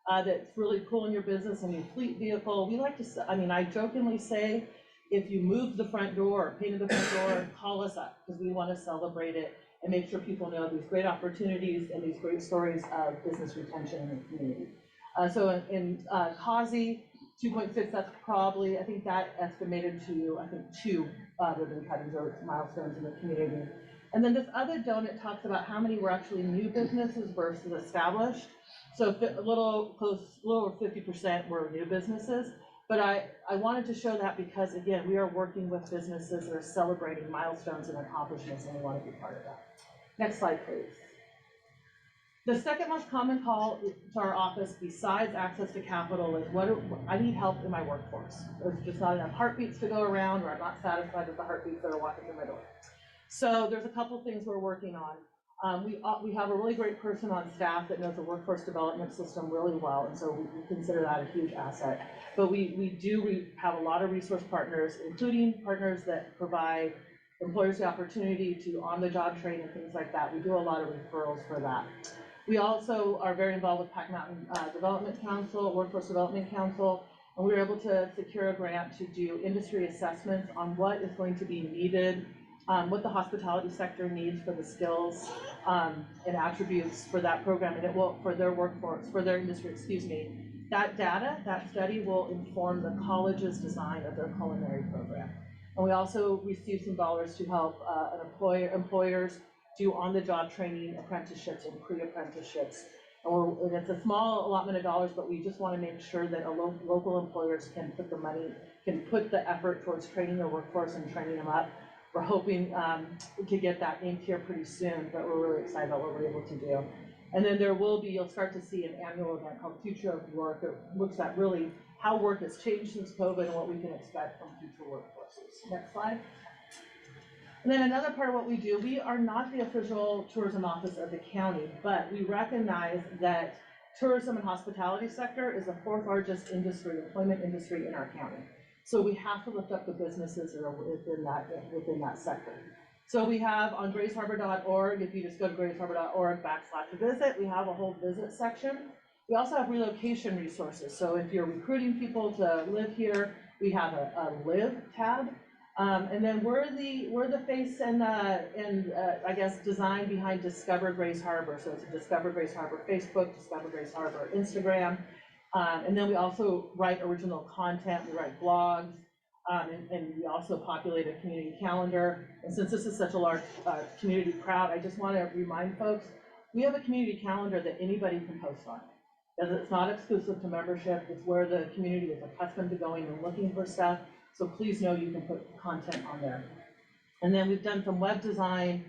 that's really cool in your business, a new fleet vehicle, we like to, I jokingly say, if you moved the front door, painted the front door, call us up because we want to celebrate it and make sure people know these great opportunities and these great stories of business retention in the community. So in COSI, 2.6, that's probably, I think that estimated to, 2 ribbon cuttings or milestones in the community. And then this other donut talks about how many were actually new businesses versus established. So a little over 50% were new businesses. But I wanted to show that because, again, we are working with businesses that are celebrating milestones and accomplishments, and we want to be part of that. Next slide, please. The second most common call to our office, besides access to capital, is I need help in my workforce. There's just not enough heartbeats to go around, or I'm not satisfied with the heartbeats that are walking through my door. So there's a couple things we're working on. We have a really great person on staff that knows the workforce development system really well, and so we consider that a huge asset. But we have a lot of resource partners, including partners that provide employers the opportunity to on-the-job train and things like that. We do a lot of referrals for that. We also are very involved with Pac Mountain Development Council, Workforce Development Council, and we were able to secure a grant to do industry assessments on what is going to be needed, what the hospitality sector needs for the skills and attributes for that program, and it will, for their workforce, for their industry, excuse me. That data, that study will inform the college's design of their culinary program. And we also received some dollars to help employers do on-the-job training, apprenticeships, and pre-apprenticeships. And it's a small allotment of dollars, but we just want to make sure that local employers can put the money, can put the effort towards training their workforce and training them up. We're hoping to get that inked here pretty soon, but we're really excited about what we're able to do. And then there will be, you'll start to see an annual event called Future of Work. It looks at really how work has changed since COVID and what we can expect from future workforces. Next slide. And then another part of what we do, we are not the official tourism office of the county, but we recognize that tourism and hospitality sector is the 4th largest employment industry in our county. So we have to lift up the businesses that are within that sector. So we have on graceharbor.org, if you just go to graceharbor.org/visit, we have a whole visit section. We also have relocation resources. So if you're recruiting people to live here, we have a live tab. And then we're the face and I guess design behind Discover Grace Harbor. So it's a Discover Grace Harbor Facebook, Discover Grace Harbor Instagram. And then we also write original content, we write blogs, and we also populate a community calendar. And since this is such a large community crowd, I just want to remind folks, we have a community calendar that anybody can post on. It's not exclusive to membership, it's where the community is accustomed to going and looking for stuff. So please know you can put content on there. And then we've done some web design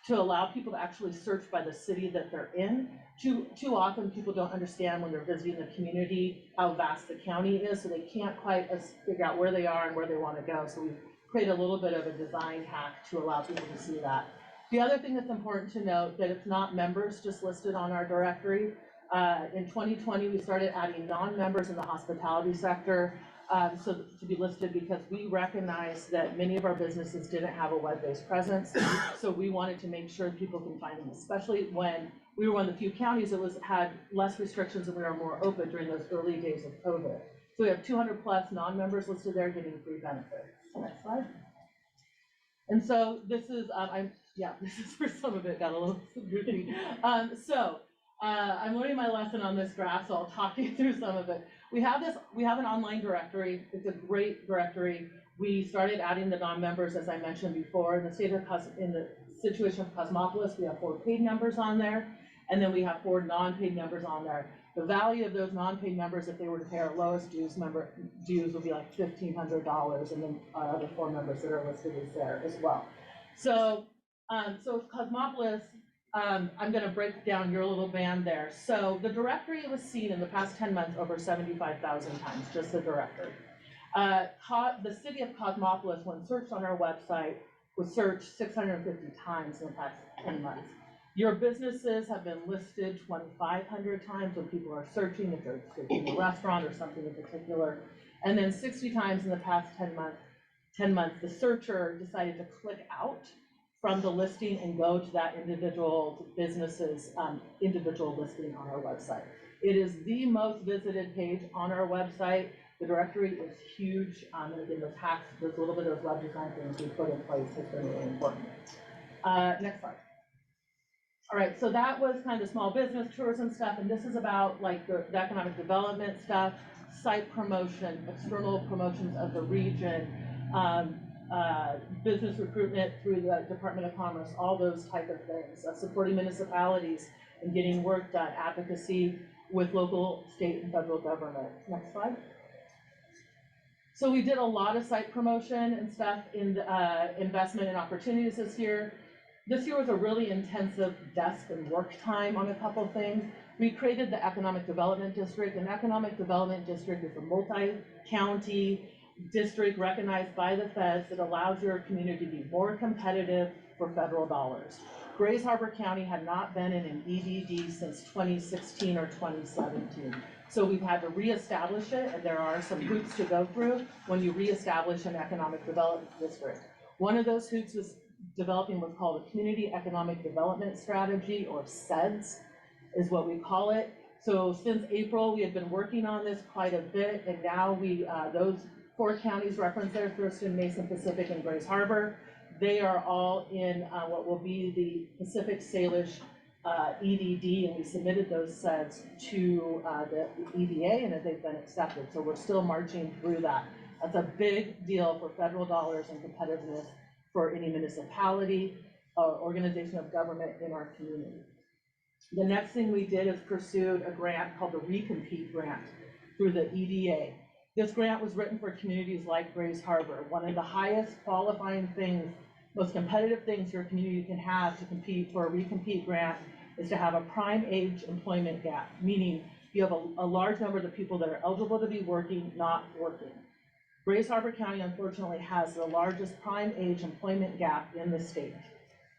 to allow people to actually search by the city that they're in. Too often people don't understand when they're visiting the community how vast the county is, so they can't quite figure out where they are and where they want to go. So we've created a little bit of a design hack to allow people to see that. The other thing that's important to note that it's not members just listed on our directory. In 2020, we started adding non-members in the hospitality sector. So to be listed because we recognize that many of our businesses didn't have a web-based presence. So we wanted to make sure people can find them, especially when we were one of the few counties that had less restrictions and we were more open during those early days of COVID. So we have 200 plus non-members listed there getting free benefits. Next slide. And so this is, this is where some of it got a little goofy. I'm learning my lesson on this graph, so I'll talk you through some of it. We have an online directory. It's a great directory. We started adding the non-members, as I mentioned before. In the situation of Cosmopolis, we have 4 paid members on there, and then we have 4 non-paid members on there. The value of those non-paid members, if they were to pay our lowest dues would be like $1,500, and then our other 4 members that are listed is there as well. So Cosmopolis, I'm gonna break down your little band there. So the directory was seen in the past 10 months over 75,000 times, just the directory. The city of Cosmopolis, when searched on our website, was searched 650 times in the past 10 months. Your businesses have been listed 2,500 times when people are searching, if they're searching a restaurant or something in particular. And then 60 times in the past 10 months, the searcher decided to click out from the listing and go to that individual business's individual listing on our website. It is the most visited page on our website. The directory is huge, and again, those little bit of web design things we put in place has been really important. Next slide. All right, so that was kind of small business tourism stuff, and this is about like the economic development stuff, site promotion, external promotions of the region, business recruitment through the Department of Commerce, all those type of things, supporting municipalities and getting work done, advocacy with local, state, and federal government. Next slide. So we did a lot of site promotion and stuff in investment and opportunities this year. This year was a really intensive desk and work time on a couple things. We created the Economic Development District. An Economic Development District is a multi-county district recognized by the feds that allows your community to be more competitive for federal dollars. Grays Harbor County had not been in an EDD since 2016 or 2017. So we've had to reestablish it, and there are some hoops to go through when you reestablish an Economic Development District. One of those hoops was developing what's called a Community Economic Development Strategy, or CEDS is what we call it. So since April, we have been working on this quite a bit, and now those 4 counties referenced there, Thurston, Mason, Pacific, and Grays Harbor, they are all in what will be the Pacific Salish EDD, and we submitted those CEDS to the EDA, and they've been accepted. So we're still marching through that. That's a big deal for federal dollars and competitiveness for any municipality or organization of government in our community. The next thing we did is pursued a grant called the Recompete Grant through the EDA. This grant was written for communities like Grays Harbor. One of the highest qualifying things, most competitive things your community can have to compete for a Recompete grant is to have a prime age employment gap, meaning you have a large number of the people that are eligible to be working, not working. Grays Harbor County, unfortunately, has the largest prime age employment gap in the state.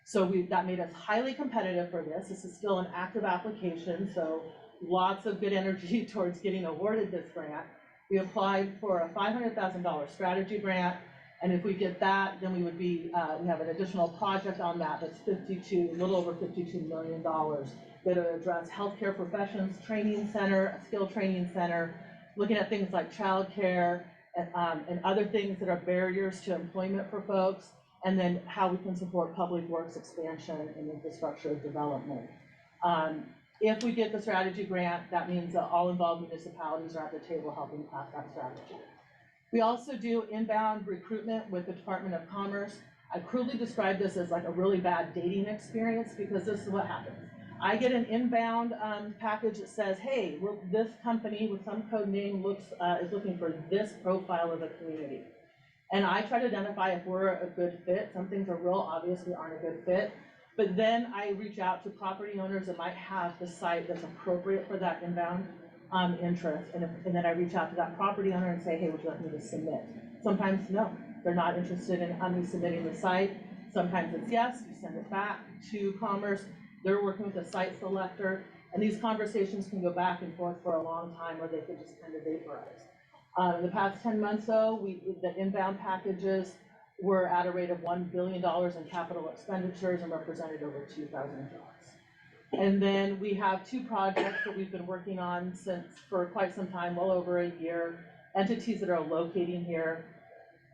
So that made us highly competitive for this. This is still an active application, so lots of good energy towards getting awarded this grant. We applied for a $500,000 strategy grant, and if we get that, then we have an additional project on that that's a little over $52 million that will address healthcare professions, training center, a skill training center, looking at things like childcare, and other things that are barriers to employment for folks, and then how we can support public works expansion and infrastructure development. If we get the strategy grant, that means that all involved municipalities are at the table helping pass that strategy. We also do inbound recruitment with the Department of Commerce. I crudely describe this as like a really bad dating experience, because this is what happens. I get an inbound package that says, hey, this company with some code name is looking for this profile of a community. And I try to identify if we're a good fit. Some things are real obvious we aren't a good fit. But then I reach out to property owners that might have the site that's appropriate for that inbound interest. And then I reach out to that property owner and say, hey, would you like me to submit? Sometimes no, they're not interested in me submitting the site. Sometimes it's yes, you send it back to Commerce. They're working with a site selector, and these conversations can go back and forth for a long time, or they could just kind of vaporize. In the past 10 months, though, the inbound packages were at a rate of $1 billion in capital expenditures and represented over 2,000 jobs. And then we have 2 projects that we've been working on for quite some time, well over a year, entities that are locating here.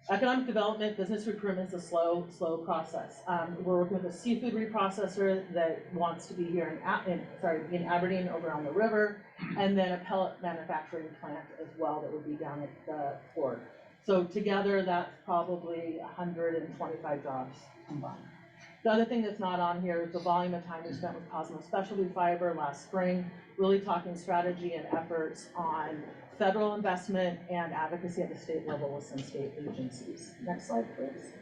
Economic development, business recruitment is a slow process. We're working with a seafood reprocessor that wants to be here in Aberdeen over on the river, and then a pellet manufacturing plant as well that would be down at the port. So together, that's probably 125 jobs combined. The other thing that's not on here is the volume of time we spent with Cosmo Specialty Fiber last spring, really talking strategy and efforts on federal investment and advocacy at the state level with some state agencies. Next slide, please.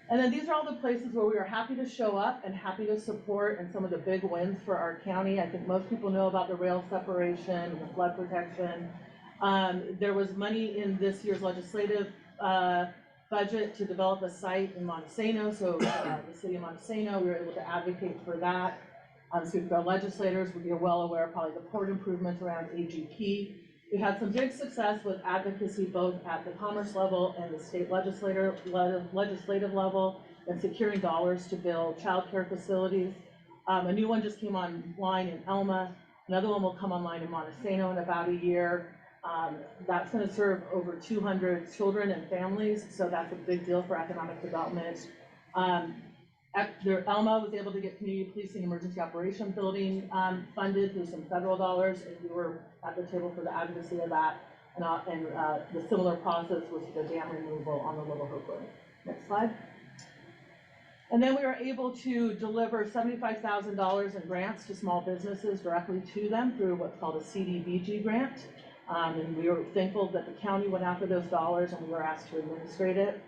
And then these are all the places where we are happy to show up and happy to support, and some of the big wins for our county. I think most people know about the rail separation, the flood protection. There was money in this year's legislative budget to develop a site in Montesano, so the city of Montesano, we were able to advocate for that. Speak with our legislators, you're well aware of probably the port improvements around AGP. We had some big success with advocacy both at the commerce level and the state legislative level, and securing dollars to build childcare facilities. A new one just came online in Elma. Another one will come online in Montesano in about a year. That's going to serve over 200 children and families, so that's a big deal for economic development. Elma was able to get community policing emergency operation building funded through some federal dollars, and we were at the table for the advocacy of that. And the similar process was the dam removal on the Little Hope Road. Next slide. And then we were able to deliver $75,000 in grants to small businesses directly to them through what's called a CDBG grant. And we were thankful that the county went after those dollars and we were asked to administrate it.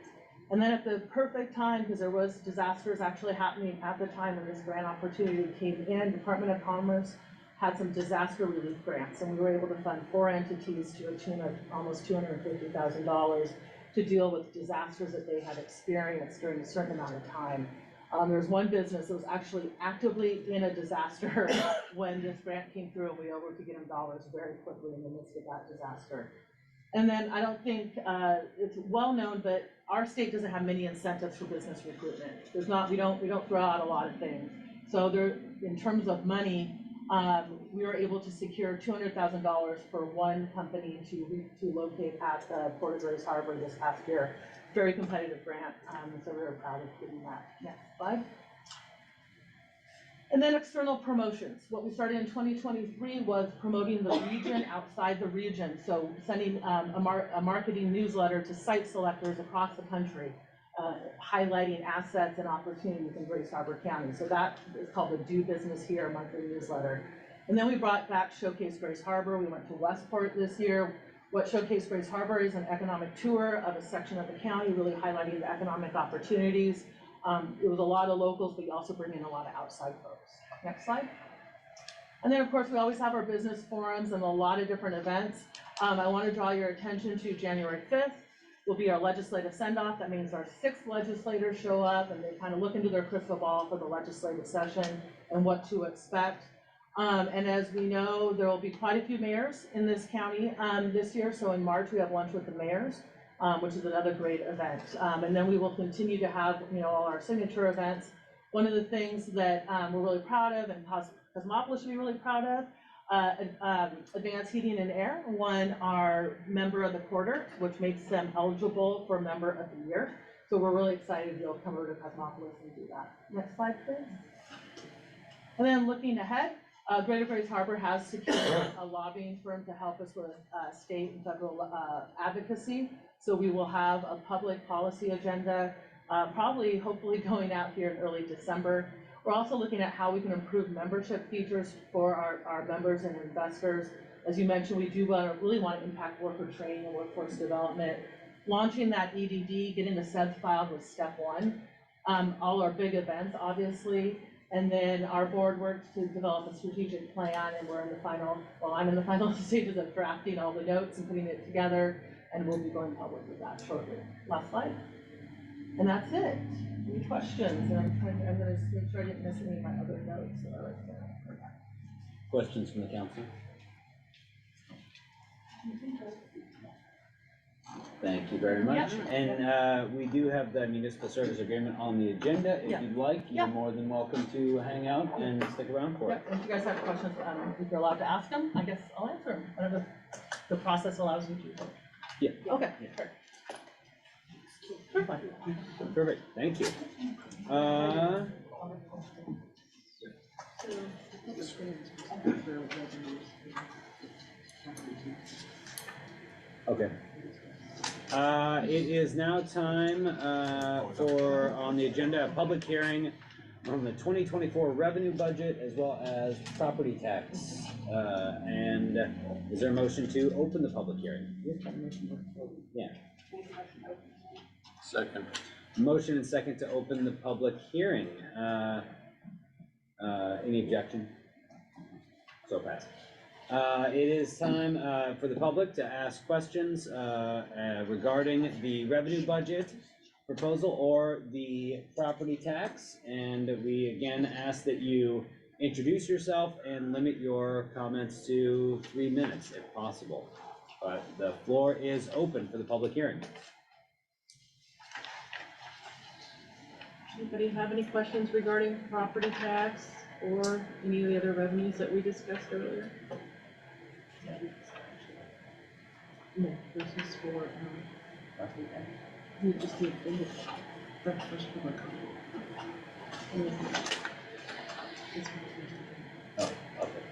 And then at the perfect time, because there was disasters actually happening at the time when this grant opportunity came in, Department of Commerce had some disaster relief grants, and we were able to fund 4 entities to a tune of almost $250,000 to deal with disasters that they had experienced during a certain amount of time. There was one business that was actually actively in a disaster when this grant came through, and we were able to get them dollars very quickly in the midst of that disaster. And then I don't think it's well known, but our state doesn't have many incentives for business recruitment. We don't throw out a lot of things. So there, in terms of money, we were able to secure $200,000 for one company to locate at the Port of Grays Harbor this past year. Very competitive grant, so we were proud of getting that. Next slide. And then external promotions. What we started in 2023 was promoting the region outside the region. So sending a marketing newsletter to site selectors across the country, highlighting assets and opportunities in Grays Harbor County. So that is called the Do Business Here monthly newsletter. And then we brought back Showcase Grays Harbor. We went to Westport this year. What Showcase Grays Harbor is an economic tour of a section of the county, really highlighting the economic opportunities. It was a lot of locals, but you also bring in a lot of outside folks. Next slide. And then, of course, we always have our business forums and a lot of different events. I want to draw your attention to January 5th. Will be our legislative send-off. That means our 6 legislators show up and they kind of look into their crystal ball for the legislative session and what to expect. And as we know, there will be quite a few mayors in this county this year. So in March, we have lunch with the mayors, which is another great event. And then we will continue to have, all our signature events. One of the things that we're really proud of, and Cosmopolis should be really proud of, Advanced Heating and Air won our Member of the Quarter, which makes them eligible for Member of the Year. So we're really excited to be able to come over to Cosmopolis and do that. Next slide, please. And then looking ahead, Greater Grays Harbor has secured a lobbying firm to help us with state and federal advocacy. So we will have a public policy agenda, hopefully going out here in early December. We're also looking at how we can improve membership features for our members and investors. As you mentioned, we do really want to impact worker training and workforce development. Launching that EDD, getting the SEDS filed was step 1. All our big events, obviously. And then our board works to develop a strategic plan, and I'm in the final stages of drafting all the notes and putting it together, and we'll be going public with that shortly. Last slide. And that's it. Any questions? And I'm going to make sure I didn't miss any of my other notes. Questions from the council? Thank you very much. Yep. And we do have the municipal service agreement on the agenda. If you'd like, you're more than welcome to hang out and stick around for it. If you guys have questions, if you're allowed to ask them, I guess I'll answer them, whatever the process allows you to. Yeah. Okay, sure. Perfect, thank you. Okay. It is now time, for, on the agenda, a public hearing on the 2024 revenue budget as well as property tax. And is there a motion to open the public hearing? Yeah. Second. Motion and second to open the public hearing. Any objection? So passed. It is time for the public to ask questions regarding the revenue budget proposal or the property tax. And we again ask that you introduce yourself and limit your comments to 3 minutes if possible. But the floor is open for the public hearing. Anybody have any questions regarding property tax or any of the other revenues that we discussed earlier? No, this is for, you just need, that's first public comment. Oh, okay.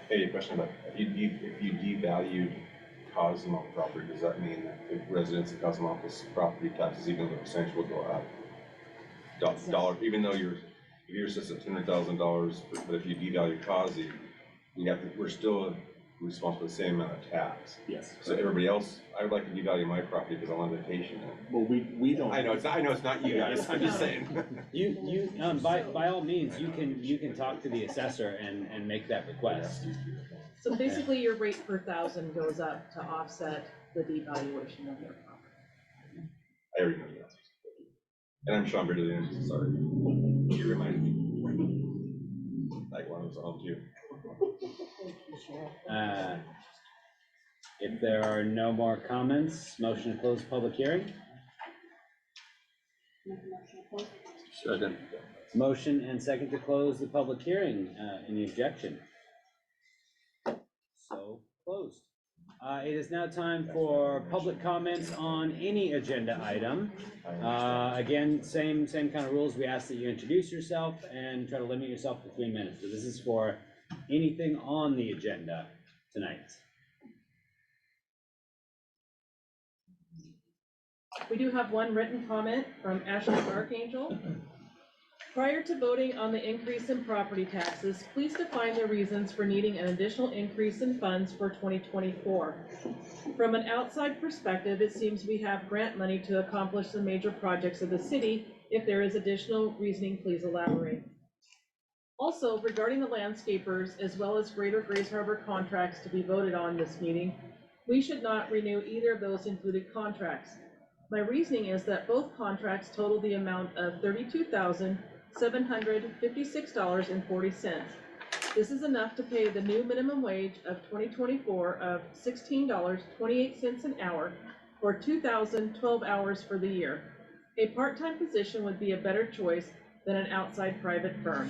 Hey, a question about, if you devalued Cosmo property, does that mean that the residents of Cosmopolis property taxes, even though the percentage will go up? Dollar, even though if yours is at $200,000, but if you devalue Cosy, we're still responsible for the same amount of tax. Yes. So everybody else, I would like to devalue my property because I'm on vacation. Well, we don't. I know it's not you guys, I'm just saying. You by all means, you can talk to the assessor and make that request. So basically, your rate per thousand goes up to offset the devaluation of their property. I already know that. And I'm Sean Bridley, sorry. You reminded me. Like when I was at home too. If there are no more comments, motion to close public hearing. Second. Motion and second to close the public hearing. Any objection? So closed. It is now time for public comments on any agenda item. Again, same kind of rules. We ask that you introduce yourself and try to limit yourself to 3 minutes. So this is for anything on the agenda tonight. We do have one written comment from Ashley Archangel. Prior to voting on the increase in property taxes, please define the reasons for needing an additional increase in funds for 2024. From an outside perspective, it seems we have grant money to accomplish the major projects of the city. If there is additional reasoning, please elaborate. Also, regarding the landscapers as well as Greater Grays Harbor contracts to be voted on this meeting, we should not renew either of those included contracts. My reasoning is that both contracts total the amount of $32,756.40. This is enough to pay the new minimum wage of 2024 of $16.28 an hour for 2,012 hours for the year. A part-time position would be a better choice than an outside private firm.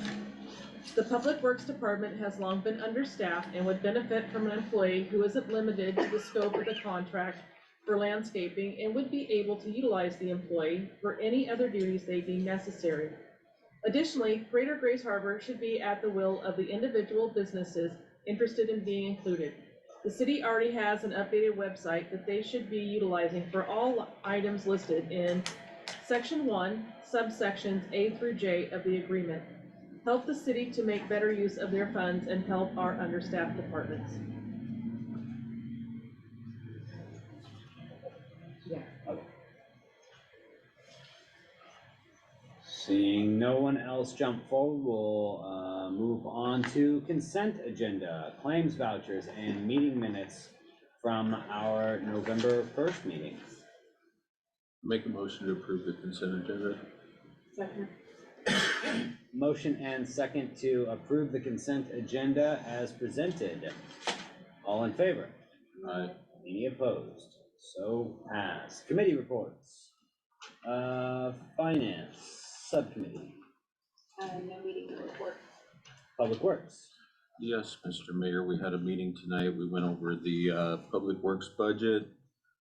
The Public Works Department has long been understaffed and would benefit from an employee who isn't limited to the scope of the contract for landscaping and would be able to utilize the employee for any other duties they deem necessary. Additionally, Greater Grays Harbor should be at the will of the individual businesses interested in being included. The city already has an updated website that they should be utilizing for all items listed in Section 1, subsections A through J of the agreement. Help the city to make better use of their funds and help our understaffed departments. Yeah. Okay. Seeing no one else jump forward, we'll move on to consent agenda, claims vouchers, and meeting minutes from our November 1st meeting. Make a motion to approve the consent agenda. Second. Motion and second to approve the consent agenda as presented. All in favor? Aye. Any opposed? So passed. Committee reports. Finance Subcommittee. No meeting report. Public Works. Yes, Mr. Mayor, we had a meeting tonight. We went over the Public Works budget,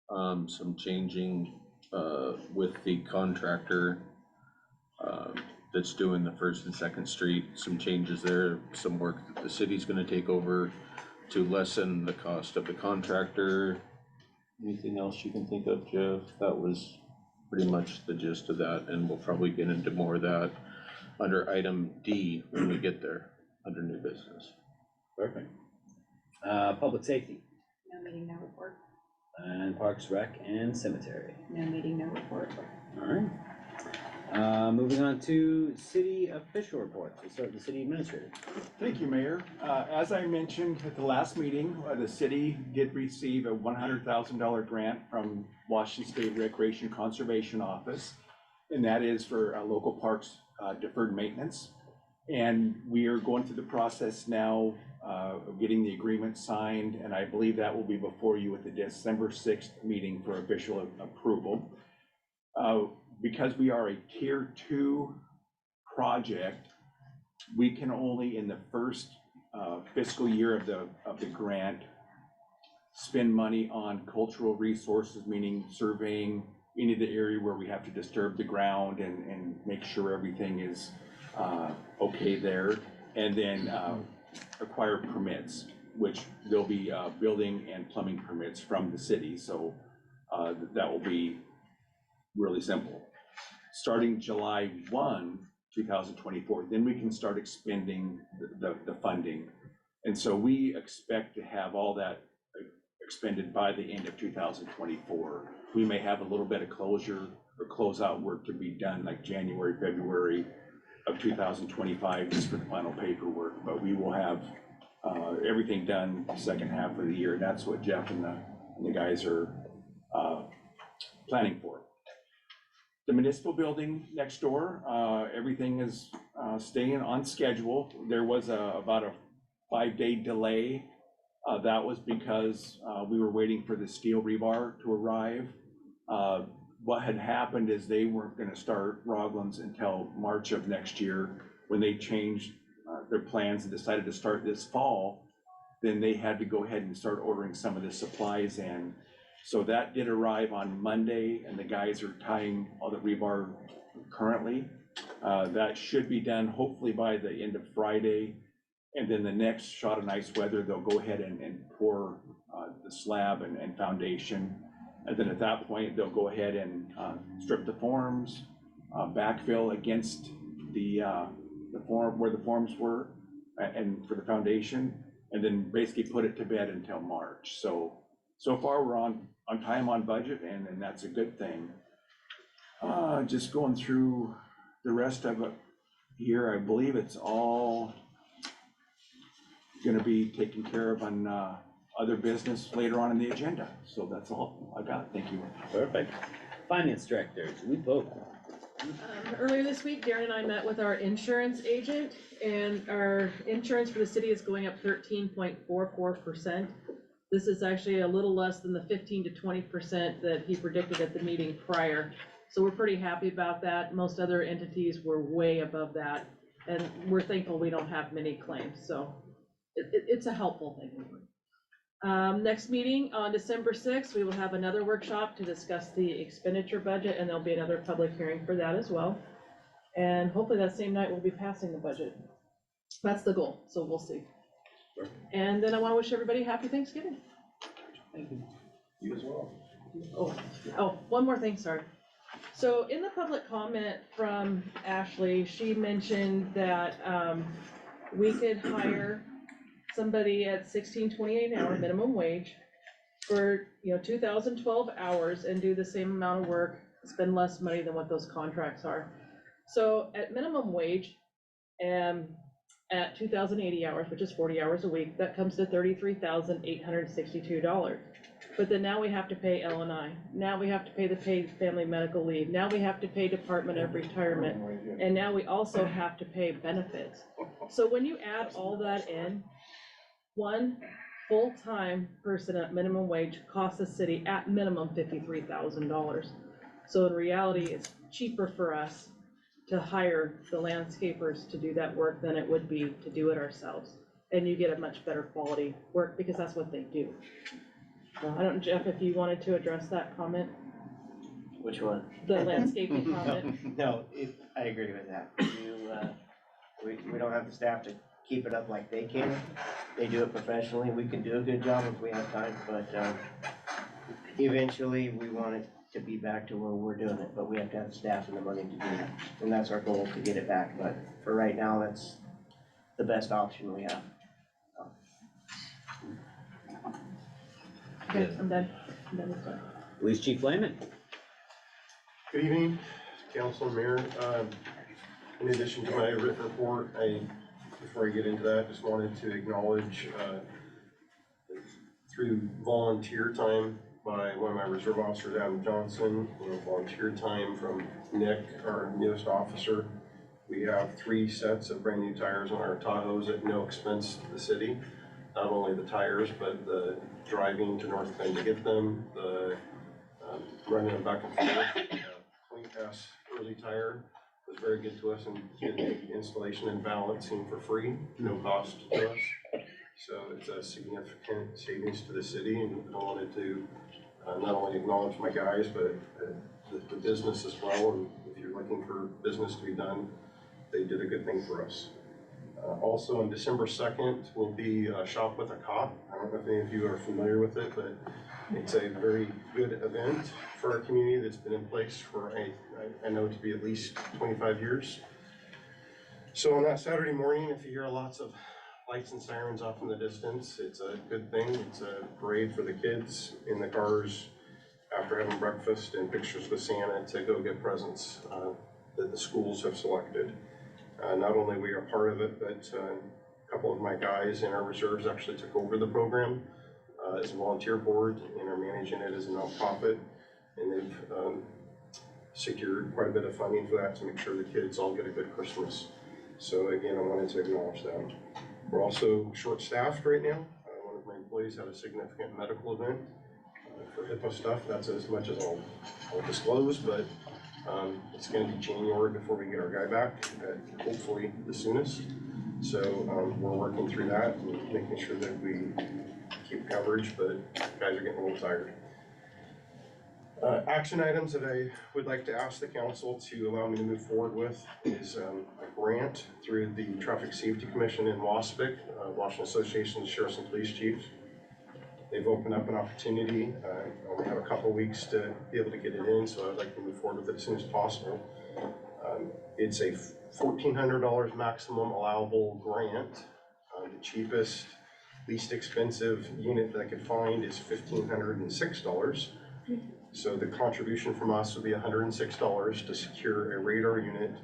some changing with the contractor that's doing the First and Second Street, some changes there, some work that the city's gonna take over to lessen the cost of the contractor. Anything else you can think of, Jeff? That was pretty much the gist of that, and we'll probably get into more of that under item D when we get there, under new business. Perfect. Public safety No meeting, no report. and Parks, Rec, and Cemetery. No meeting, no report. All right. Moving on to city official reports. We'll start with the city administrator. Thank you, Mayor. As I mentioned at the last meeting, the city did receive a $100,000 grant from Washington State Recreation Conservation Office, and that is for local parks deferred maintenance. And we are going through the process now of getting the agreement signed, and I believe that will be before you at the December 6th meeting for official approval. Because we are a tier 2 project, we can only in the first fiscal year of the grant spend money on cultural resources, meaning surveying any of the area where we have to disturb the ground and make sure everything is okay there, and then acquire permits, which there'll be building and plumbing permits from the city, so that will be really simple. Starting July 1, 2024, then we can start expending the funding. And so we expect to have all that expended by the end of 2024. We may have a little bit of closure or closeout work to be done like January, February of 2025, just for the final paperwork, but we will have everything done second half of the year. And that's what Jeff and the guys are planning for. The municipal building next door, everything is staying on schedule. There was about a 5-day delay. That was because we were waiting for the steel rebar to arrive. What had happened is they weren't going to start Roglan's until March of next year. When they changed their plans and decided to start this fall, then they had to go ahead and start ordering some of the supplies in. So that did arrive on Monday, and the guys are tying all the rebar currently. That should be done hopefully by the end of Friday. And then the next shot of nice weather, they'll go ahead and pour the slab and foundation. And then at that point, they'll go ahead and strip the forms, backfill against the form where the forms were, and for the foundation, and then basically put it to bed until March. So far, we're on time, on budget, and that's a good thing. Just going through the rest of it here, I believe it's all gonna be taken care of on other business later on in the agenda. So that's all I got. Thank you. Perfect. Finance director, Julie Vogt. Earlier this week, Darren and I met with our insurance agent, and our insurance for the city is going up 13.44%. This is actually a little less than the 15 to 20% that he predicted at the meeting prior. So we're pretty happy about that. Most other entities were way above that, and we're thankful we don't have many claims, so it's a helpful thing. Next meeting on December 6th, we will have another workshop to discuss the expenditure budget, and there'll be another public hearing for that as well. And hopefully that same night we'll be passing the budget. That's the goal, so we'll see. And then I want to wish everybody happy Thanksgiving. Thank you. You as well. Oh, one more thing, sorry. So in the public comment from Ashley, she mentioned that we could hire somebody at $16.28 an hour minimum wage for 2012 hours and do the same amount of work, spend less money than what those contracts are. So at minimum wage, at 2,080 hours, which is 40 hours a week, that comes to $33,862. But then now we have to pay L&I. Now we have to pay the paid family medical leave. Now we have to pay Department of Retirement. And now we also have to pay benefits. So when you add all that in, one full-time person at minimum wage costs the city at minimum $53,000. So in reality, it's cheaper for us to hire the landscapers to do that work than it would be to do it ourselves. And you get a much better quality work because that's what they do. I don't, Jeff, if you wanted to address that comment. Which one? The landscaping comment. No, I agree with that. We don't have the staff to keep it up like they can. They do it professionally. We can do a good job if we have time, but, eventually we want it to be back to where we're doing it, but we have to have the staff and the money to do it. And that's our goal, to get it back, but for right now, that's the best option we have. Okay, I'm done. I'm done with stuff. Police Chief Lehman. Good evening, council and mayor. In addition to my written report, before I get into that, just wanted to acknowledge, through volunteer time by one of my reserve officers, Adam Johnson, and volunteer time from Nick, our newest officer, we have 3 sets of brand new tires on our Tahoes at no expense to the city. Not only the tires, but the driving to North Bend to get them, the running them back and forth. Clean Pass early tire was very good to us and did the installation and balancing for free, no cost to us. So it's a significant savings to the city, and I wanted to not only acknowledge my guys, but the business as well. And if you're looking for business to be done, they did a good thing for us. Also on December 2nd will be Shop with a Cop. I don't know if any of you are familiar with it, but it's a very good event for our community that's been in place for, I know to be at least 25 years. So on that Saturday morning, if you hear lots of lights and sirens off in the distance, it's a good thing. It's a parade for the kids in the cars after having breakfast and pictures with Santa to go get presents that the schools have selected. Not only we are part of it, but a couple of my guys in our reserves actually took over the program as a volunteer board and are managing it as a nonprofit. And they've secured quite a bit of funding for that to make sure the kids all get a good Christmas. So again, I wanted to acknowledge that. We're also short-staffed right now. One of my employees had a significant medical event for HIPAA stuff. That's as much as I'll disclose, but it's going to be January before we get our guy back, hopefully the soonest. So we're working through that and making sure that we keep coverage, but guys are getting a little tired. Action items that I would like to ask the council to allow me to move forward with is a grant through the Traffic Safety Commission in WASPIC, Washington Association of Sheriffs and Police Chiefs. They've opened up an opportunity. I only have a couple weeks to be able to get it in, so I'd like to move forward with it as soon as possible. It's a $1,400 maximum allowable grant. The cheapest, least expensive unit that I could find is $1,506. So the contribution from us would be $106 to secure a radar unit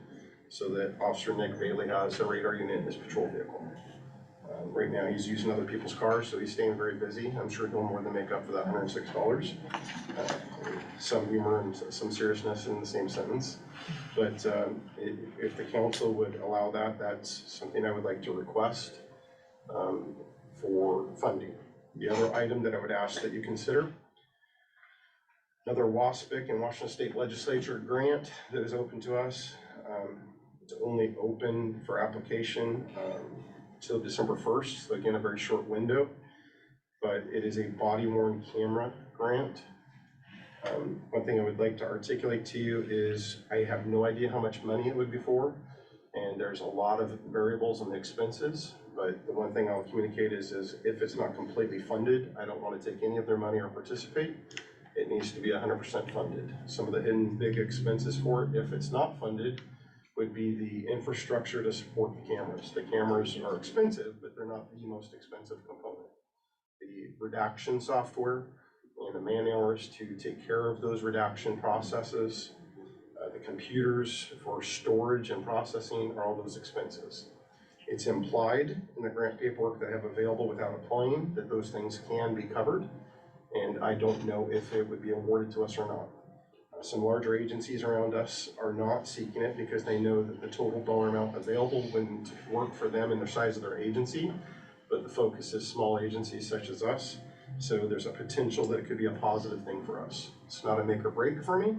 so that Officer Nick Bailey has a radar unit in his patrol vehicle. Right now he's using other people's cars, so he's staying very busy. I'm sure he'll more than make up for that $106. Some humor and some seriousness in the same sentence. But if the council would allow that, that's something I would like to request for funding. The other item that I would ask that you consider, another WASPIC and Washington State Legislature grant that is open to us. It's only open for application till December 1st, so again, a very short window, but it is a body-worn camera grant. One thing I would like to articulate to you is I have no idea how much money it would be for, and there's a lot of variables in the expenses, but the one thing I'll communicate is if it's not completely funded, I don't want to take any of their money or participate. It needs to be 100% funded. Some of the hidden big expenses for it, if it's not funded, would be the infrastructure to support the cameras. The cameras are expensive, but they're not the most expensive component. The redaction software and the man hours to take care of those redaction processes, the computers for storage and processing are all those expenses. It's implied in the grant paperwork that I have available without applying that those things can be covered, and I don't know if it would be awarded to us or not. Some larger agencies around us are not seeking it because they know that the total dollar amount available wouldn't work for them and the size of their agency, but the focus is small agencies such as us. So there's a potential that it could be a positive thing for us. It's not a make or break for me,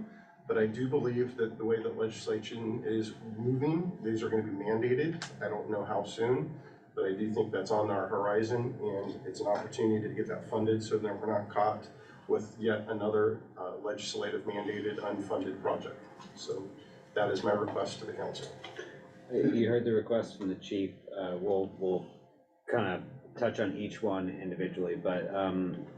but I do believe that the way that legislation is moving, these are going to be mandated. I don't know how soon, but I do think that's on our horizon, and it's an opportunity to get that funded so that we're not caught with yet another legislative mandated unfunded project. So that is my request to the council. You heard the request from the chief. We'll kind of touch on each one individually, but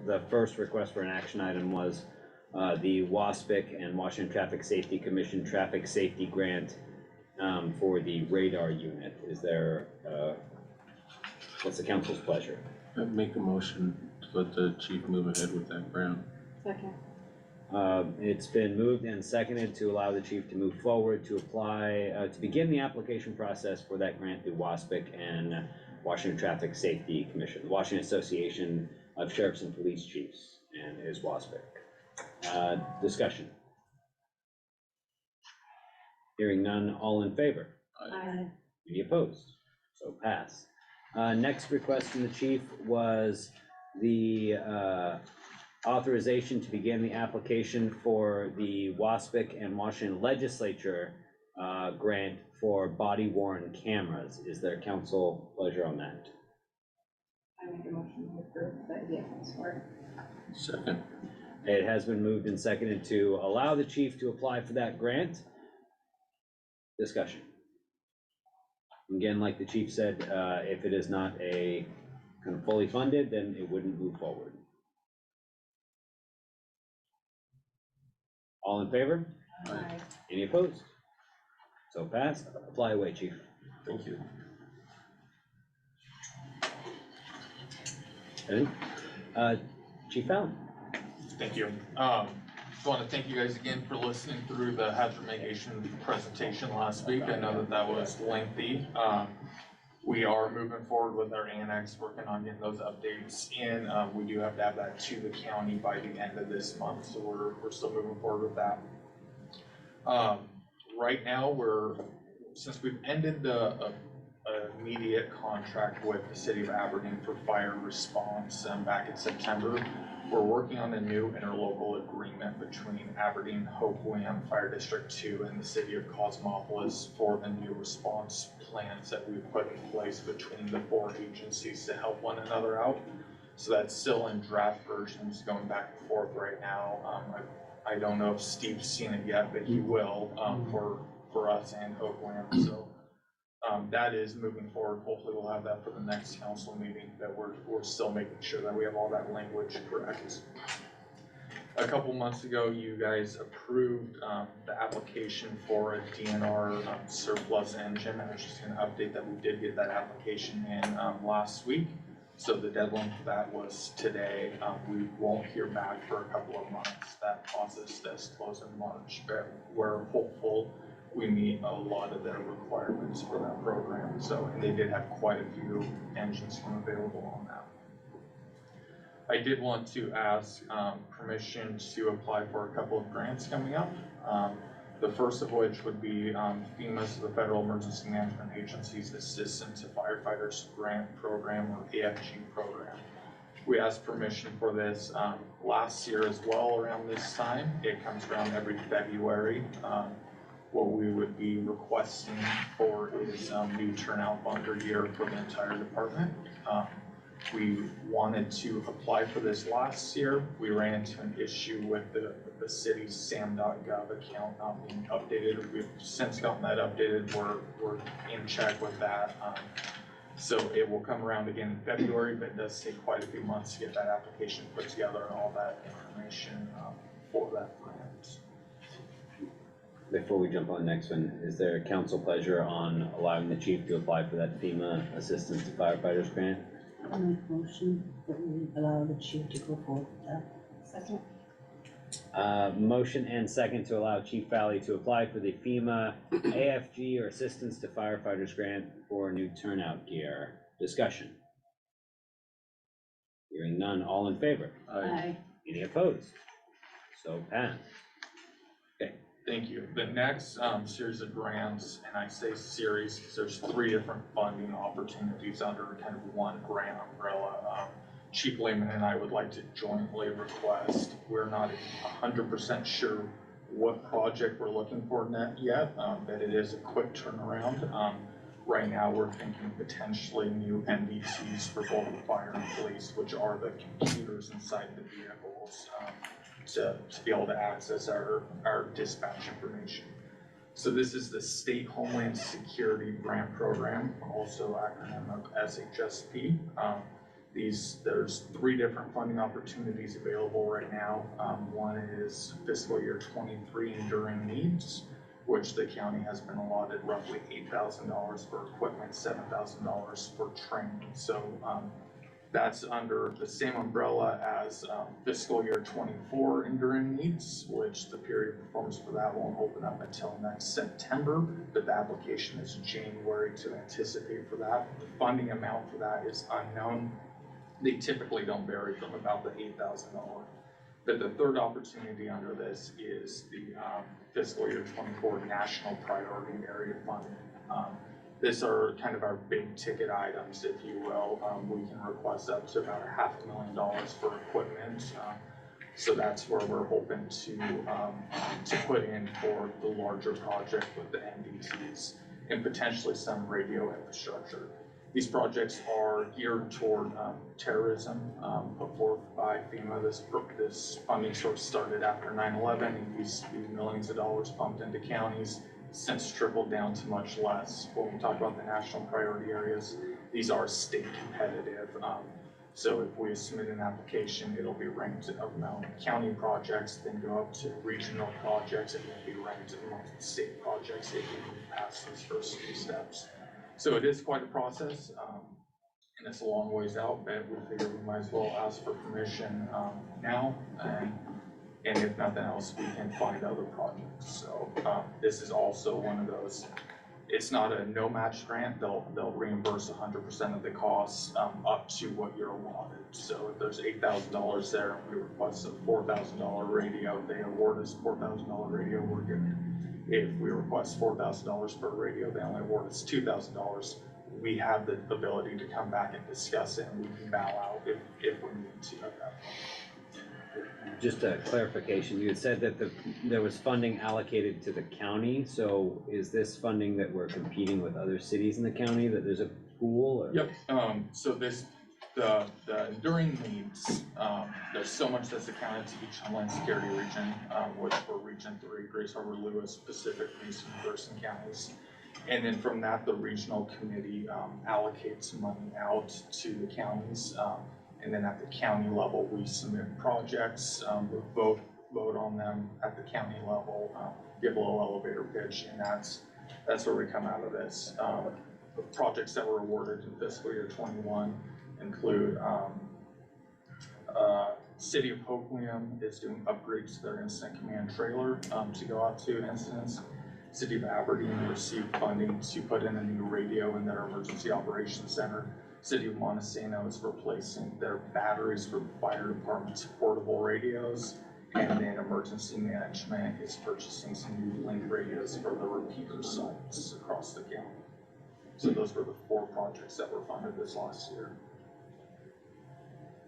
the first request for an action item was the WASPIC and Washington Traffic Safety Commission Traffic Safety Grant for the radar unit. Is there, what's the council's pleasure? I'd make a motion to let the chief move ahead with that grant. Second. It's been moved and seconded to allow the chief to move forward to apply, to begin the application process for that grant through WASPIC and Washington Traffic Safety Commission, Washington Association of Sheriffs and Police Chiefs, and is WASPIC. Discussion. Hearing none, all in favor? Aye. Any opposed? So pass. Next request from the chief was the authorization to begin the application for the WASPIC and Washington Legislature grant for body-worn cameras. Is there council pleasure on that? I make a motion to approve that, yes, sorry. Second. It has been moved and seconded to allow the chief to apply for that grant. Discussion. Again, like the chief said, if it is not a kind of fully funded, then it wouldn't move forward. All in favor? Aye. Any opposed? So passed. Apply away, chief. Thank you. Anything? Chief Fallon. Thank you. Just want to thank you guys again for listening through the hazard mitigation presentation last week. I know that was lengthy. We are moving forward with our annex, working on getting those updates in. We do have to have that to the county by the end of this month, so we're still moving forward with that. Right now, since we've ended the immediate contract with the city of Aberdeen for fire response back in September, we're working on a new interlocal agreement between Aberdeen, Hope William Fire District 2 and the city of Cosmopolis for the new response plans that we've put in place between the four agencies to help one another out. So that's still in draft versions going back and forth right now. I don't know if Steve's seen it yet, but he will for us and Hope William. So that is moving forward. Hopefully we'll have that for the next council meeting, that we're still making sure that we have all that language correct. A couple months ago, you guys approved the application for a DNR surplus engine. I was just gonna update that we did get that application in last week. So the deadline for that was today. We won't hear back for a couple of months. That process does close in March, but we're hopeful we meet a lot of the requirements for that program. So, and they did have quite a few engines come available on that. I did want to ask permission to apply for a couple of grants coming up. The first of which would be FEMA's, the Federal Emergency Management Agency's Assistance to Firefighters Grant Program, or AFG program. We asked permission for this last year as well around this time. It comes around every February. What we would be requesting for is new turnout bunker gear for the entire department. We wanted to apply for this last year. We ran into an issue with the city's sam.gov account not being updated. We've since gotten that updated. We're in check with that. So it will come around again in February, but it does take quite a few months to get that application put together and all that information for that grant. Before we jump on the next one, is there a council pleasure on allowing the chief to apply for that FEMA Assistance to Firefighters grant? I make a motion that we allow the chief to go forward with that. Second. Motion and second to allow Chief Valley to apply for the FEMA AFG, or Assistance to Firefighters grant for new turnout gear. Discussion. Hearing none, all in favor? Aye. Any opposed? So passed. Thank you. The next series of grants, and I say series because there's 3 different funding opportunities under kind of one grant umbrella. Chief Lehman and I would like to jointly request. We're not 100% sure what project we're looking for yet, but it is a quick turnaround. Right now, we're thinking potentially new NDCs for both fire and police, which are the computers inside the vehicles, to be able to access our dispatch information. So this is the State Homeland Security Grant Program, also acronym of SHSP. There's 3 different funding opportunities available right now. One is fiscal year 23 enduring needs, which the county has been allotted roughly $8,000 for equipment, $7,000 for training. So that's under the same umbrella as fiscal year 24 enduring needs, which the period of performance for that won't open up until next September, but the application is January to anticipate for that. The funding amount for that is unknown. They typically don't vary from about the $8,000. But the third opportunity under this is the fiscal year 24 national priority area funding. These are kind of our big ticket items, if you will. We can request up to about $500,000 for equipment. So that's where we're hoping to put in for the larger project with the MDTs and potentially some radio infrastructure. These projects are geared toward terrorism, put forth by FEMA. This funding source started after 9/11 and used to be millions of dollars pumped into counties, since trickled down to much less. When we talk about the national priority areas, these are state competitive. So if we submit an application, it'll be ranked among county projects, then go up to regional projects, and then be ranked among state projects if we pass those first 2 steps. So it is quite a process, and it's a long ways out, but we figure we might as well ask for permission now, and if nothing else, we can find other projects. So this is also one of those, it's not a no match grant, they'll reimburse 100% of the costs up to what you're allotted. So if there's $8,000 there and we request a $4,000 radio, they award us $4,000 radio, we're good. If we request $4,000 for a radio, they only award us $2,000. We have the ability to come back and discuss it, and we can bow out if we need to at that point. Just a clarification, you had said that there was funding allocated to the county, so is this funding that we're competing with other cities in the county, that there's a pool, or? Yep, so the enduring needs, there's so much that's accounted to each Homeland Security region, which for Region 3, Grace Harbor, Lewis, Pacific, Mason, Thurston counties. And then from that, the regional committee allocates money out to the counties. And then at the county level, we submit projects, we vote on them at the county level, give a little elevator pitch, and that's where we come out of this. The projects that were awarded in fiscal year 21 include City of Hoquiam is doing upgrades to their incident command trailer to go out to incidents. City of Aberdeen received funding to put in a new radio in their emergency operations center. City of Montesano is replacing their batteries for the fire department's portable radios. And then emergency management is purchasing some new link radios for the repeater sites across the county. So those were the 4 projects that were funded this last year.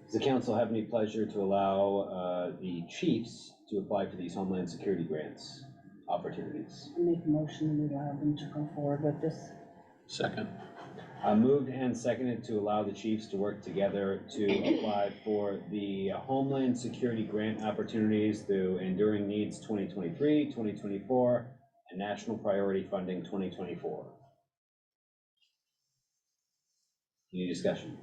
Does the council have any pleasure to allow the chiefs to apply for these Homeland Security grants opportunities? I make a motion that we allow them to go forward with this. Second. Moved and seconded to allow the chiefs to work together to apply for the Homeland Security grant opportunities through Enduring Needs 2023, 2024, and National Priority Funding 2024. Any discussion?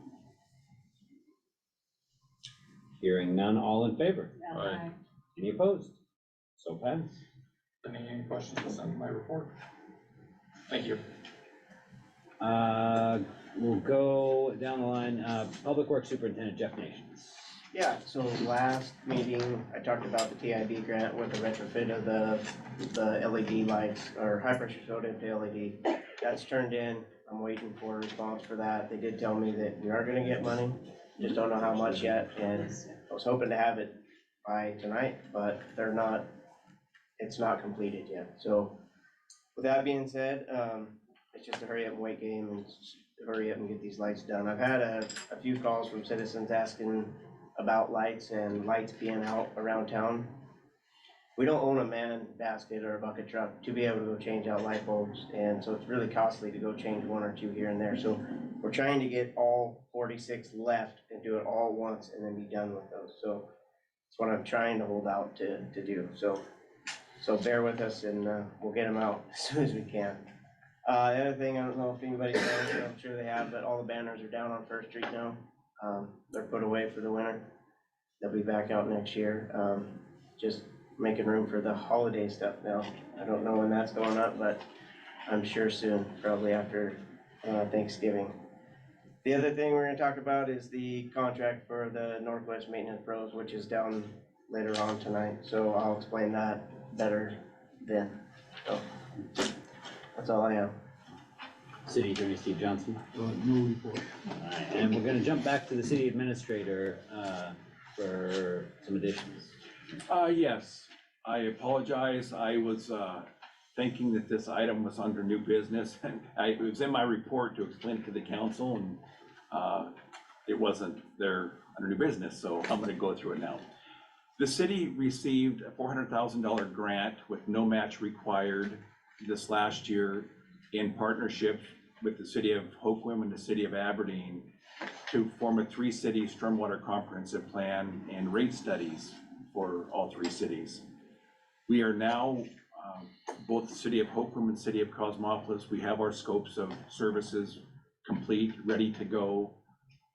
Hearing none, all in favor? Aye. Any opposed? So passed. Any questions on my report? Thank you. We'll go down the line, Public Works Superintendent Jeff Nations. Yeah, so last meeting, I talked about the TIB grant with the retrofit of the LED lights, or high pressure soda into LED. That's turned in, I'm waiting for a response for that. They did tell me that we are gonna get money, just don't know how much yet, and I was hoping to have it by tonight, but it's not completed yet. So with that being said, it's just a hurry up and wait game, and hurry up and get these lights done. I've had a few calls from citizens asking about lights and lights being out around town. we don't own a man basket or a bucket truck to be able to go change out light bulbs, and so it's really costly to go change one or two here and there. So we're trying to get all 46 left and do it all once and then be done with those. So that's what I'm trying to hold out to do. So bear with us, and we'll get them out as soon as we can. The other thing, I don't know if anybody's noticed, I'm sure they have, but all the banners are down on First Street now. They're put away for the winter. They'll be back out next year. Just making room for the holiday stuff now. I don't know when that's going up, but I'm sure soon, probably after Thanksgiving. The other thing we're gonna talk about is the contract for the Northwest Maintenance Pros, which is down later on tonight. So I'll explain that better then. So that's all I have. City Attorney Steve Johnson. No report. Alright, and we're gonna jump back to the city administrator, for some additions. Yes, I apologize. I was thinking that this item was under new business. It was in my report to explain it to the council, and it wasn't there under new business, so I'm gonna go through it now. The city received a $400,000 grant with no match required this last year in partnership with the city of Hoquiam and the city of Aberdeen to form a 3-city stormwater comprehensive plan and rate studies for all 3 cities. We are now, both the city of Hoquiam and city of Cosmopolis, we have our scopes of services complete, ready to go.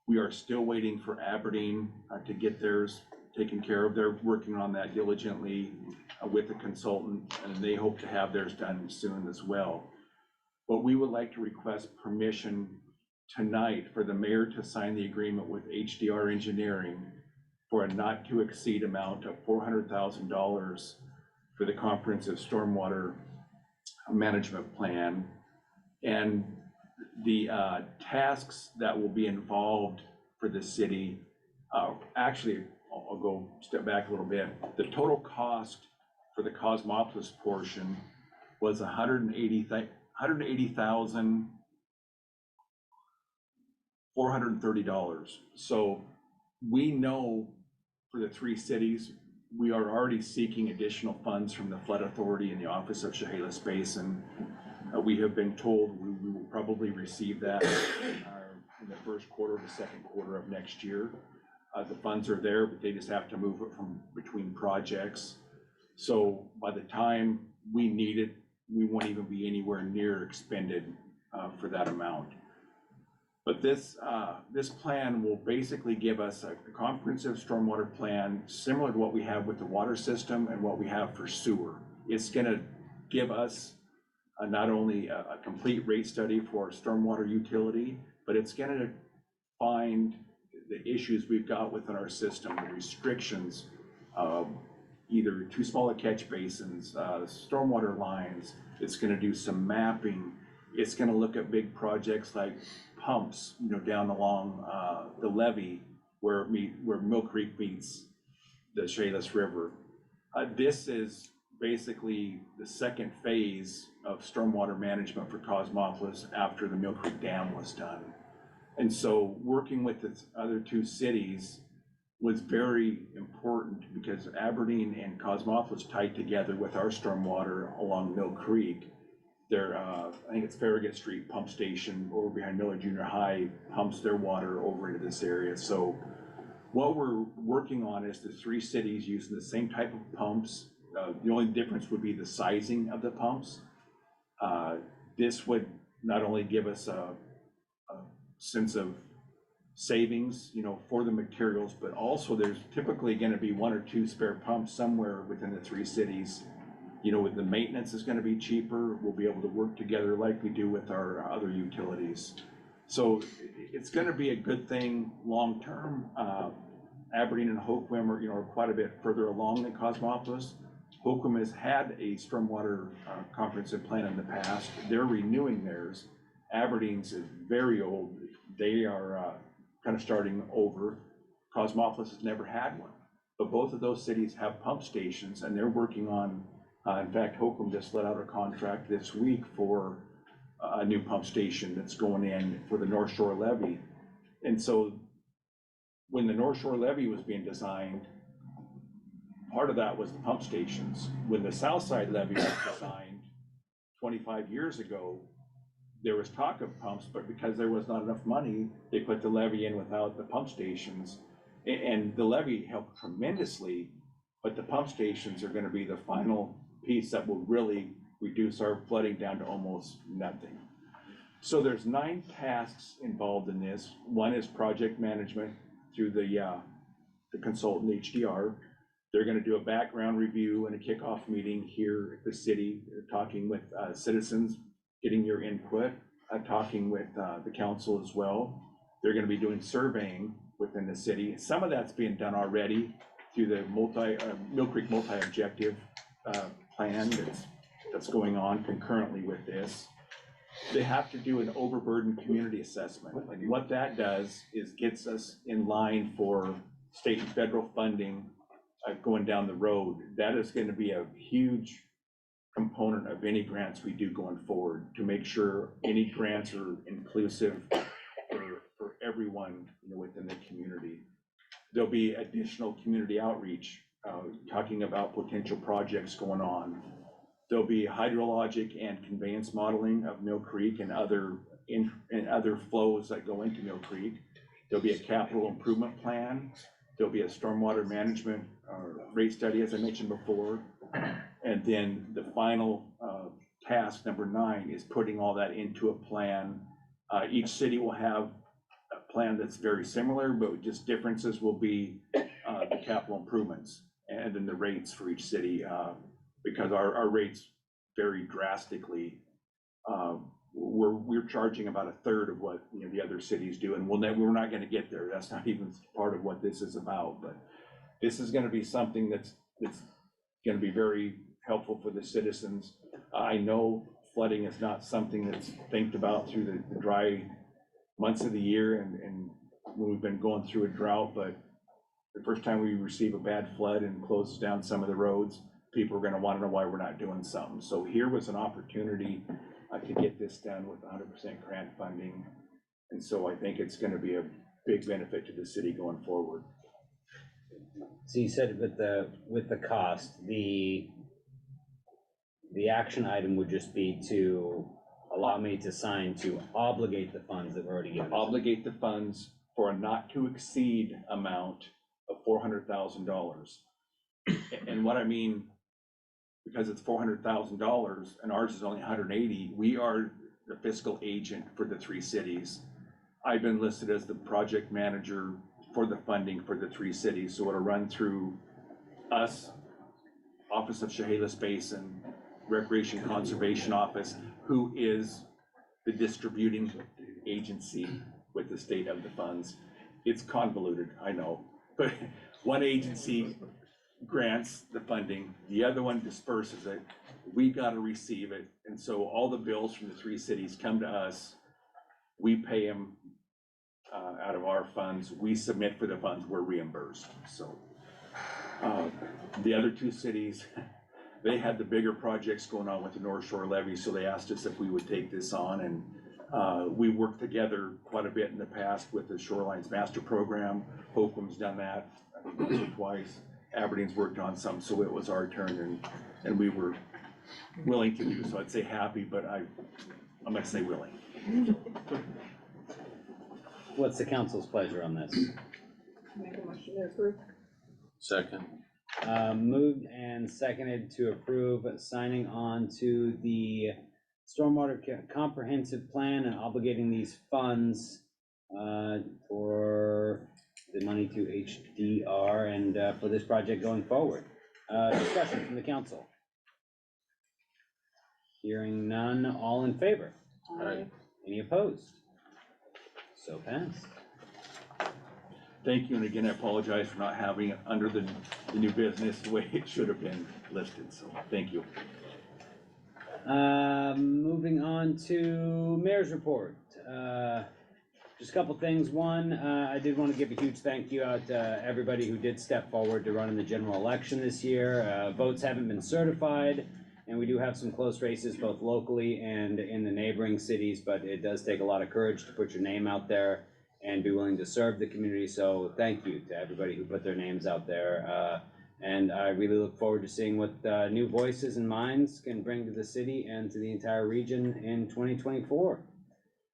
We are still waiting for Aberdeen to get theirs taken care of. They're working on that diligently with a consultant, and they hope to have theirs done soon as well. But we would like to request permission tonight for the mayor to sign the agreement with HDR Engineering for a not to exceed amount of $400,000 for the comprehensive stormwater management plan. And the tasks that will be involved for the city, actually, I'll go step back a little bit. The total cost for the Cosmopolis portion was $180,430. So we know for the 3 cities, we are already seeking additional funds from the Flood Authority and the Office of Chehalis Basin. We have been told we will probably receive that in the first quarter or the second quarter of next year. The funds are there, but they just have to move it from between projects. So by the time we need it, we won't even be anywhere near expended for that amount. But this plan will basically give us a comprehensive stormwater plan similar to what we have with the water system and what we have for sewer. It's gonna give us not only a complete rate study for stormwater utility, but it's gonna find the issues we've got within our system, the restrictions, either too small a catch basins, stormwater lines. It's gonna do some mapping. It's gonna look at big projects like pumps, down along the levee where Mill Creek meets the Chehalis River. This is basically the second phase of stormwater management for Cosmopolis after the Mill Creek Dam was done. And so working with the other 2 cities was very important because Aberdeen and Cosmopolis tied together with our stormwater along Mill Creek. Their, I think it's Farragut Street pump station over behind Miller Junior High pumps their water over into this area. So what we're working on is the 3 cities using the same type of pumps. The only difference would be the sizing of the pumps. This would not only give us a sense of savings, for the materials, but also there's typically going to be 1 or 2 spare pumps somewhere within the 3 cities. With the maintenance is going to be cheaper. We'll be able to work together like we do with our other utilities. So it's going to be a good thing long term. Aberdeen and Hoquiam are quite a bit further along than Cosmopolis. Hoquiam has had a stormwater comprehensive plan in the past. They're renewing theirs. Aberdeen's is very old. They are kind of starting over. Cosmopolis has never had one, but both of those cities have pump stations, and they're working on, in fact, Hoquiam just let out a contract this week for a new pump station that's going in for the North Shore Levee. And so when the North Shore Levee was being designed, part of that was the pump stations. When the south side levee was designed 25 years ago, there was talk of pumps, but because there was not enough money, they put the levee in without the pump stations. And the levee helped tremendously, but the pump stations are gonna be the final piece that will really reduce our flooding down to almost nothing. So there's 9 tasks involved in this. One is project management through the consultant HDR. They're gonna do a background review and a kickoff meeting here at the city, talking with citizens, getting your input, talking with the council as well. They're gonna be doing surveying within the city. Some of that's being done already through the Mill Creek multi-objective plan that's going on concurrently with this. They have to do an overburdened community assessment. And what that does is gets us in line for state and federal funding going down the road. That is going to be a huge component of any grants we do going forward, to make sure any grants are inclusive for everyone, you know, within the community. There'll be additional community outreach, talking about potential projects going on. There'll be hydrologic and conveyance modeling of Mill Creek and other flows that go into Mill Creek. There'll be a capital improvement plan. There'll be a stormwater management rate study, as I mentioned before. And then the final task, number 9, is putting all that into a plan. Each city will have a plan that's very similar, but just differences will be the capital improvements and then the rates for each city. Because our rates vary drastically. We're charging about 1/3 of what, you know, the other cities do, and we're not gonna get there. That's not even part of what this is about, but this is gonna be something that's gonna be very helpful for the citizens. I know flooding is not something that's think about through the dry months of the year and when we've been going through a drought, but the first time we receive a bad flood and closes down some of the roads, people are gonna wanna know why we're not doing something. So here was an opportunity to get this done with 100% grant funding. And so I think it's gonna be a big benefit to the city going forward. So you said with the cost, the action item would just be to allow me to sign to obligate the funds that were already given. Obligate the funds for a not to exceed amount of $400,000. And what I mean, because it's $400,000 and ours is only 180, we are the fiscal agent for the 3 cities. I've been listed as the project manager for the funding for the 3 cities, so it'll run through us, Office of Chehalis Basin, Recreation Conservation Office, who is the distributing agency with the state of the funds. It's convoluted, I know, but one agency grants the funding, the other one disperses it, we gotta receive it, and so all the bills from the 3 cities come to us, we pay them out of our funds, we submit for the funds, we're reimbursed. So the other 2 cities, they had the bigger projects going on with the North Shore levee, so they asked us if we would take this on, and we worked together quite a bit in the past with the Shorelines Master Program. Holcomb's done that, I think once or twice. Aberdeen's worked on some, so it was our turn, and we were willing to do so. I'd say happy, but I'm gonna say willing. What's the council's pleasure on this? Make a motion to approve. Second. Moved and seconded to approve signing on to the stormwater comprehensive plan and obligating these funds for the money to HDR and for this project going forward. Discussion from the council. Hearing none, all in favor? Aye. Any opposed? So passed. Thank you, and again, I apologize for not having it under the new business the way it should have been listed, so thank you. Moving on to mayor's report. Just a couple things. One, I did want to give a huge thank you out to everybody who did step forward to run in the general election this year. Votes haven't been certified, and we do have some close races both locally and in the neighboring cities, but it does take a lot of courage to put your name out there and be willing to serve the community. So thank you to everybody who put their names out there. And I really look forward to seeing what new voices and minds can bring to the city and to the entire region in 2024.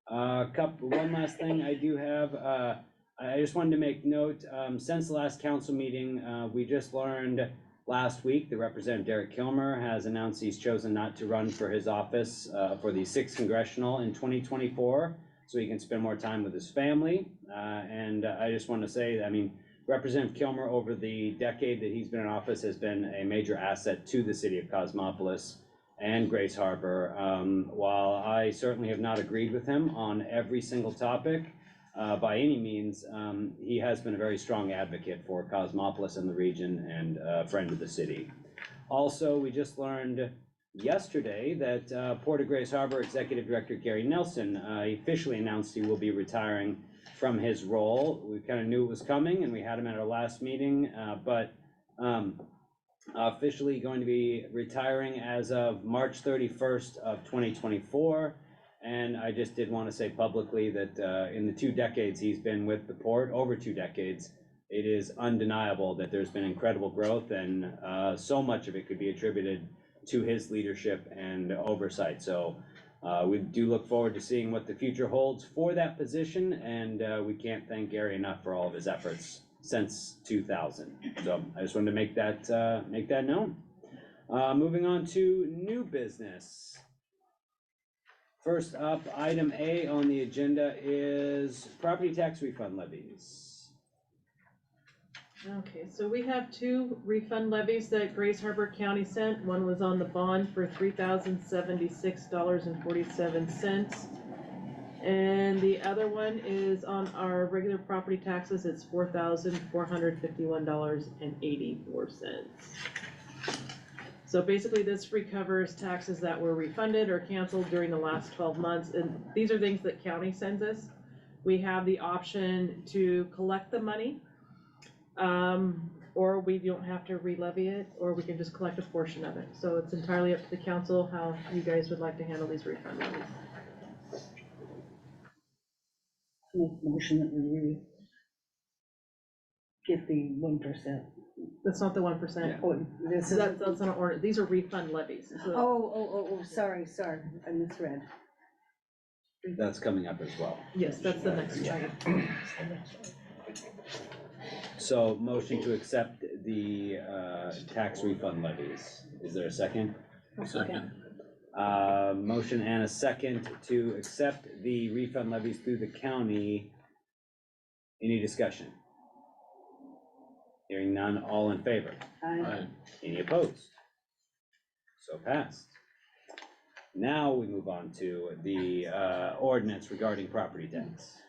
One last thing I do have, I just wanted to make note, since the last council meeting, we just learned last week that Representative Derek Kilmer has announced he's chosen not to run for his office for the 6th Congressional in 2024, so he can spend more time with his family. And I just want to say, I mean, Representative Kilmer, over the decade that he's been in office, has been a major asset to the city of Cosmopolis and Grace Harbor. While I certainly have not agreed with him on every single topic, by any means, he has been a very strong advocate for Cosmopolis and the region and a friend of the city. Also, we just learned yesterday that Port of Grace Harbor Executive Director Gary Nelson officially announced he will be retiring from his role. We kind of knew it was coming and we had him at our last meeting, but officially going to be retiring as of March 31st of 2024. And I just did want to say publicly that in the 2 decades he's been with the port, over 2 decades, it is undeniable that there's been incredible growth, and so much of it could be attributed to his leadership and oversight. So we do look forward to seeing what the future holds for that position, and we can't thank Gary enough for all of his efforts since 2000. So I just wanted to make that known. Moving on to new business. First up, item A on the agenda is property tax refund levies. Okay, so we have 2 refund levies that Grace Harbor County sent. One was on the bond for $3,076.47. And the other one is on our regular property taxes. It's $4,451.84. So basically this recovers taxes that were refunded or canceled during the last 12 months. And these are things that county sends us. We have the option to collect the money, or we don't have to re-levy it, or we can just collect a portion of it. So it's entirely up to the council how you guys would like to handle these refund levies. Motion that we get the 1%. That's not the 1%. Oh, this is. That's not an order. These are refund levies. So Sorry, I misread. That's coming up as well. yes, that's the next one. So motion to accept the tax refund levies. Is there a second? Second. Motion and a second to accept the refund levies through the county. Any discussion? Hearing none, all in favor? Aye. Any opposed? So passed. Now we move on to the ordinance regarding property tax.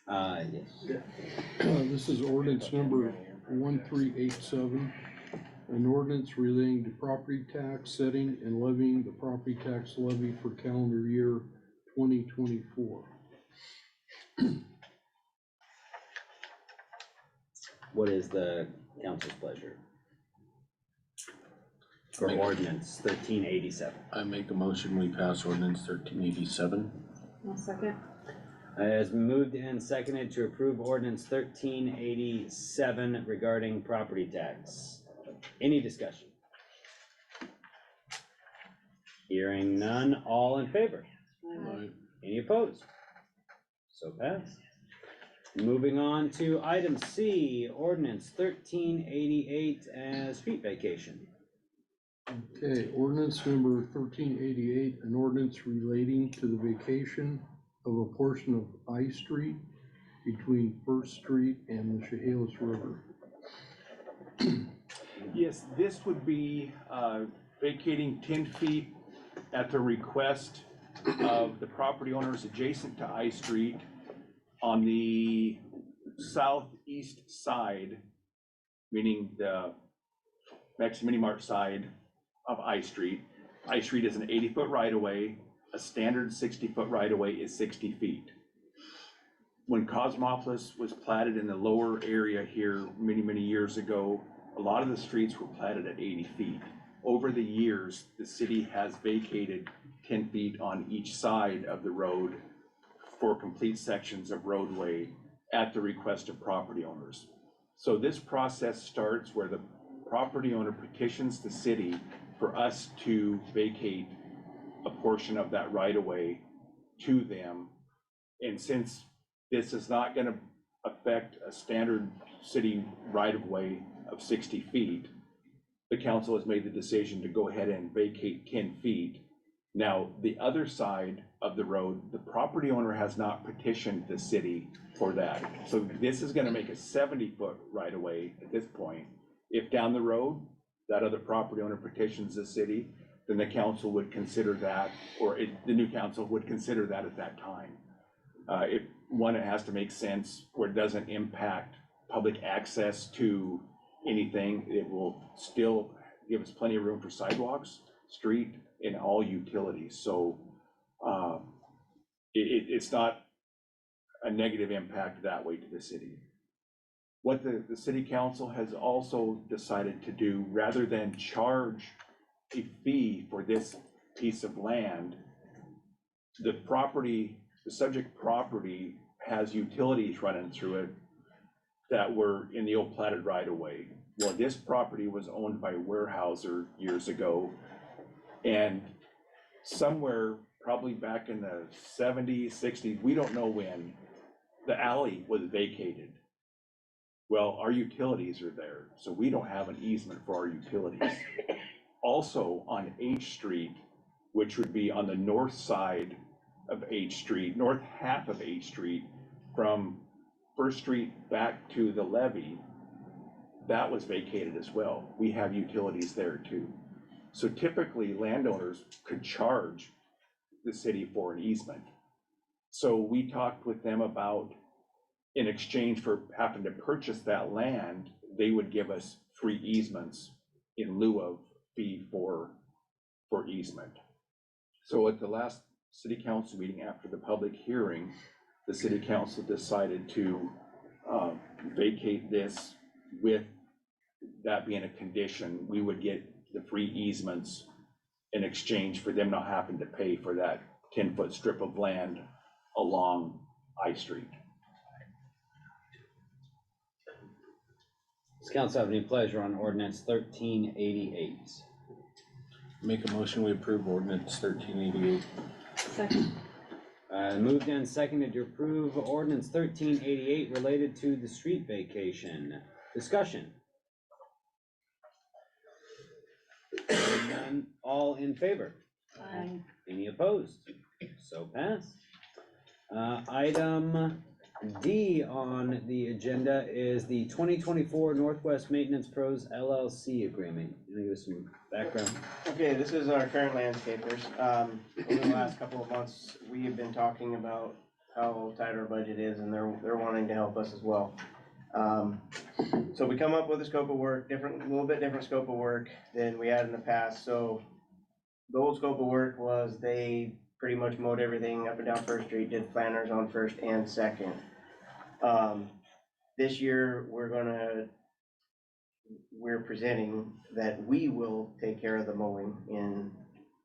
Yes. This is ordinance number 1387, an ordinance relating to property tax setting and levying the property tax levy for calendar year 2024. What is the council's pleasure? For ordinance 1387. I make a motion, we pass ordinance 1387. I'll second. As moved and seconded to approve ordinance 1387 regarding property tax. Any discussion? Hearing none, all in favor? Aye. Any opposed? So passed. Moving on to item C, ordinance 1388 as street vacation. Okay, ordinance number 1388, an ordinance relating to the vacation of a portion of I Street between First Street and the Chehalis River. Yes, this would be vacating 10 feet at the request of the property owners adjacent to I Street on the southeast side, meaning the Mex Mini Mart side of I Street. I Street is an 80-foot right-of-way. A standard 60-foot right-of-way is 60 feet. When Cosmopolis was platted in the lower area here many, many years ago, a lot of the streets were platted at 80 feet. Over the years, the city has vacated 10 feet on each side of the road for complete sections of roadway at the request of property owners. So this process starts where the property owner petitions the city for us to vacate a portion of that right-of-way to them. And since this is not gonna affect a standard city right-of-way of 60 feet, the council has made the decision to go ahead and vacate 10 feet. Now, the other side of the road, the property owner has not petitioned the city for that. So this is gonna make a 70-foot right-of-way at this point. If down the road, that other property owner petitions the city, then the council would consider that, or the new council would consider that at that time. If one, it has to make sense where it doesn't impact public access to anything. It will still give us plenty of room for sidewalks, street, and all utilities. So it's not a negative impact that way to the city. What the city council has also decided to do, rather than charge a fee for this piece of land, the subject property has utilities running through it that were in the old platted right-of-way. Well, this property was owned by Weyerhaeuser years ago, and somewhere probably back in the 70s, 60s, we don't know when, the alley was vacated. Well, our utilities are there, so we don't have an easement for our utilities. Also on H Street, which would be on the north side of H Street, north half of H Street, from First Street back to the levee, that was vacated as well. We have utilities there too. So typically landowners could charge the city for an easement. So we talked with them about, in exchange for having to purchase that land, they would give us free easements in lieu of fee for easement. So at the last city council meeting after the public hearing, the city council decided to vacate this, with that being a condition. We would get the free easements in exchange for them not having to pay for that 10-foot strip of land along I Street. Does council have any pleasure on ordinance 1388? Make a motion, we approve ordinance 1388. Second. Moved and seconded to approve ordinance 1388 related to the street vacation. Discussion. Hearing none, all in favor? Aye. Any opposed? So passed. Item D on the agenda is the 2024 Northwest Maintenance Pros LLC agreement. Can you give us some background? Okay, this is our current landscapers. Over the last couple of months, we have been talking about how tight our budget is, and they're wanting to help us as well. So we come up with a scope of work, a little bit different scope of work than we had in the past. So the old scope of work was they pretty much mowed everything up and down First Street, did planters on First and Second. This year, we're presenting that we will take care of the mowing in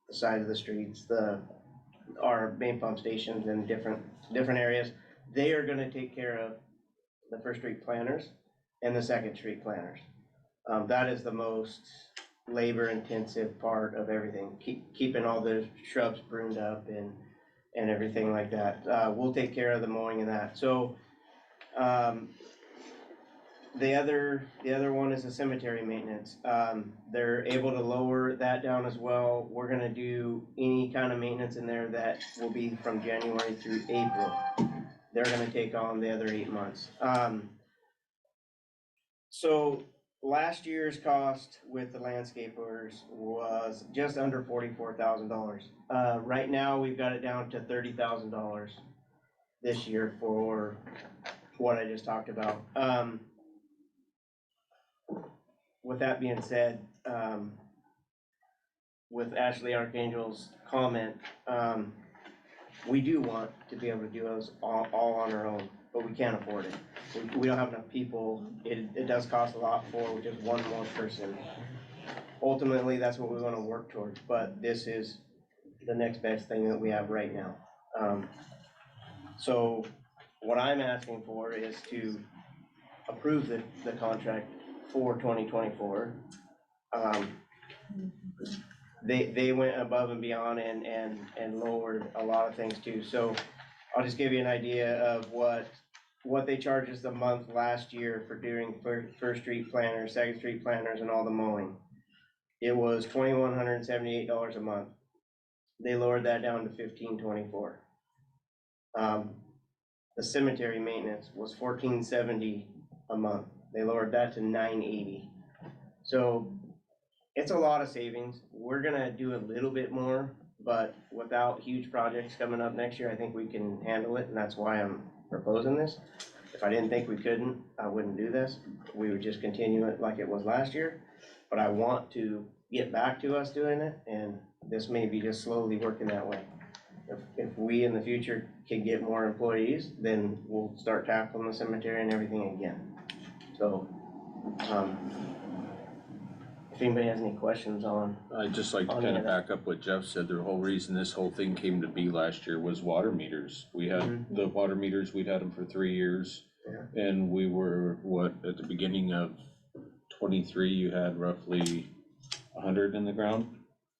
the side of the streets, our main pump stations and different areas. They are gonna take care of the First Street planters and the Second Street planters. That is the most labor intensive part of everything, keeping all the shrubs pruned up and everything like that. We'll take care of the mowing and that. So the other one is the cemetery maintenance. They're able to lower that down as well. We're gonna do any kind of maintenance in there that will be from January through April. They're gonna take on the other 8 months. So last year's cost with the landscapers was just under $44,000. Right now, we've got it down to $30,000 this year for what I just talked about. With that being said, with Ashley Archangel's comment, we do want to be able to do those all on our own, but we can't afford it. We don't have enough people. It does cost a lot for just one more person. Ultimately, that's what we want to work towards, but this is the next best thing that we have right now. So what I'm asking for is to approve the contract for 2024. They went above and beyond and lowered a lot of things too. So I'll just give you an idea of what they charged us a month last year for doing First Street planters, Second Street planters, and all the mowing. It was $2,178 a month. They lowered that down to $1,524. The cemetery maintenance was $1,470 a month. They lowered that to $980. So it's a lot of savings. We're gonna do a little bit more, but without huge projects coming up next year, I think we can handle it, and that's why I'm proposing this. If I didn't think we couldn't, I wouldn't do this. We would just continue it like it was last year. But I want to get back to us doing it, and this may be just slowly working that way. If we in the future can get more employees, then we'll start tackling the cemetery and everything again. So, if anybody has any questions on, I'd just like to kind of back up what Jeff said. The whole reason this whole thing came to be last year was water meters. We had the water meters, we'd had them for 3 years. Yeah. And we were, at the beginning of 23, you had roughly 100 in the ground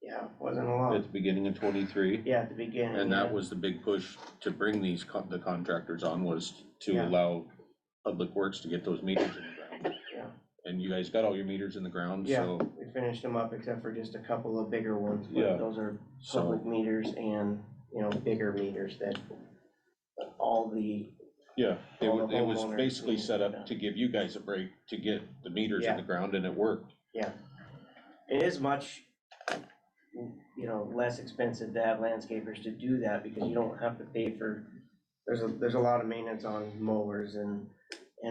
yeah, wasn't a lot. at the beginning of 23. Yeah, at the beginning. And yeah. that was the big push to bring these, the contractors on, was to Yeah. allow Public Works to get those meters in the ground. Yeah. And you guys got all your meters in the ground, Yeah, so, we finished them up except for just a couple of bigger ones, Yeah. but those are so, public meters and, bigger meters that all the, yeah, it all was, the it was homeowners basically need, set up to give you guys a break to get the meters in Yeah. the ground, and it worked. it is much, less expensive to have landscapers to do that because you don't have to pay for, there's a lot of maintenance on mowers and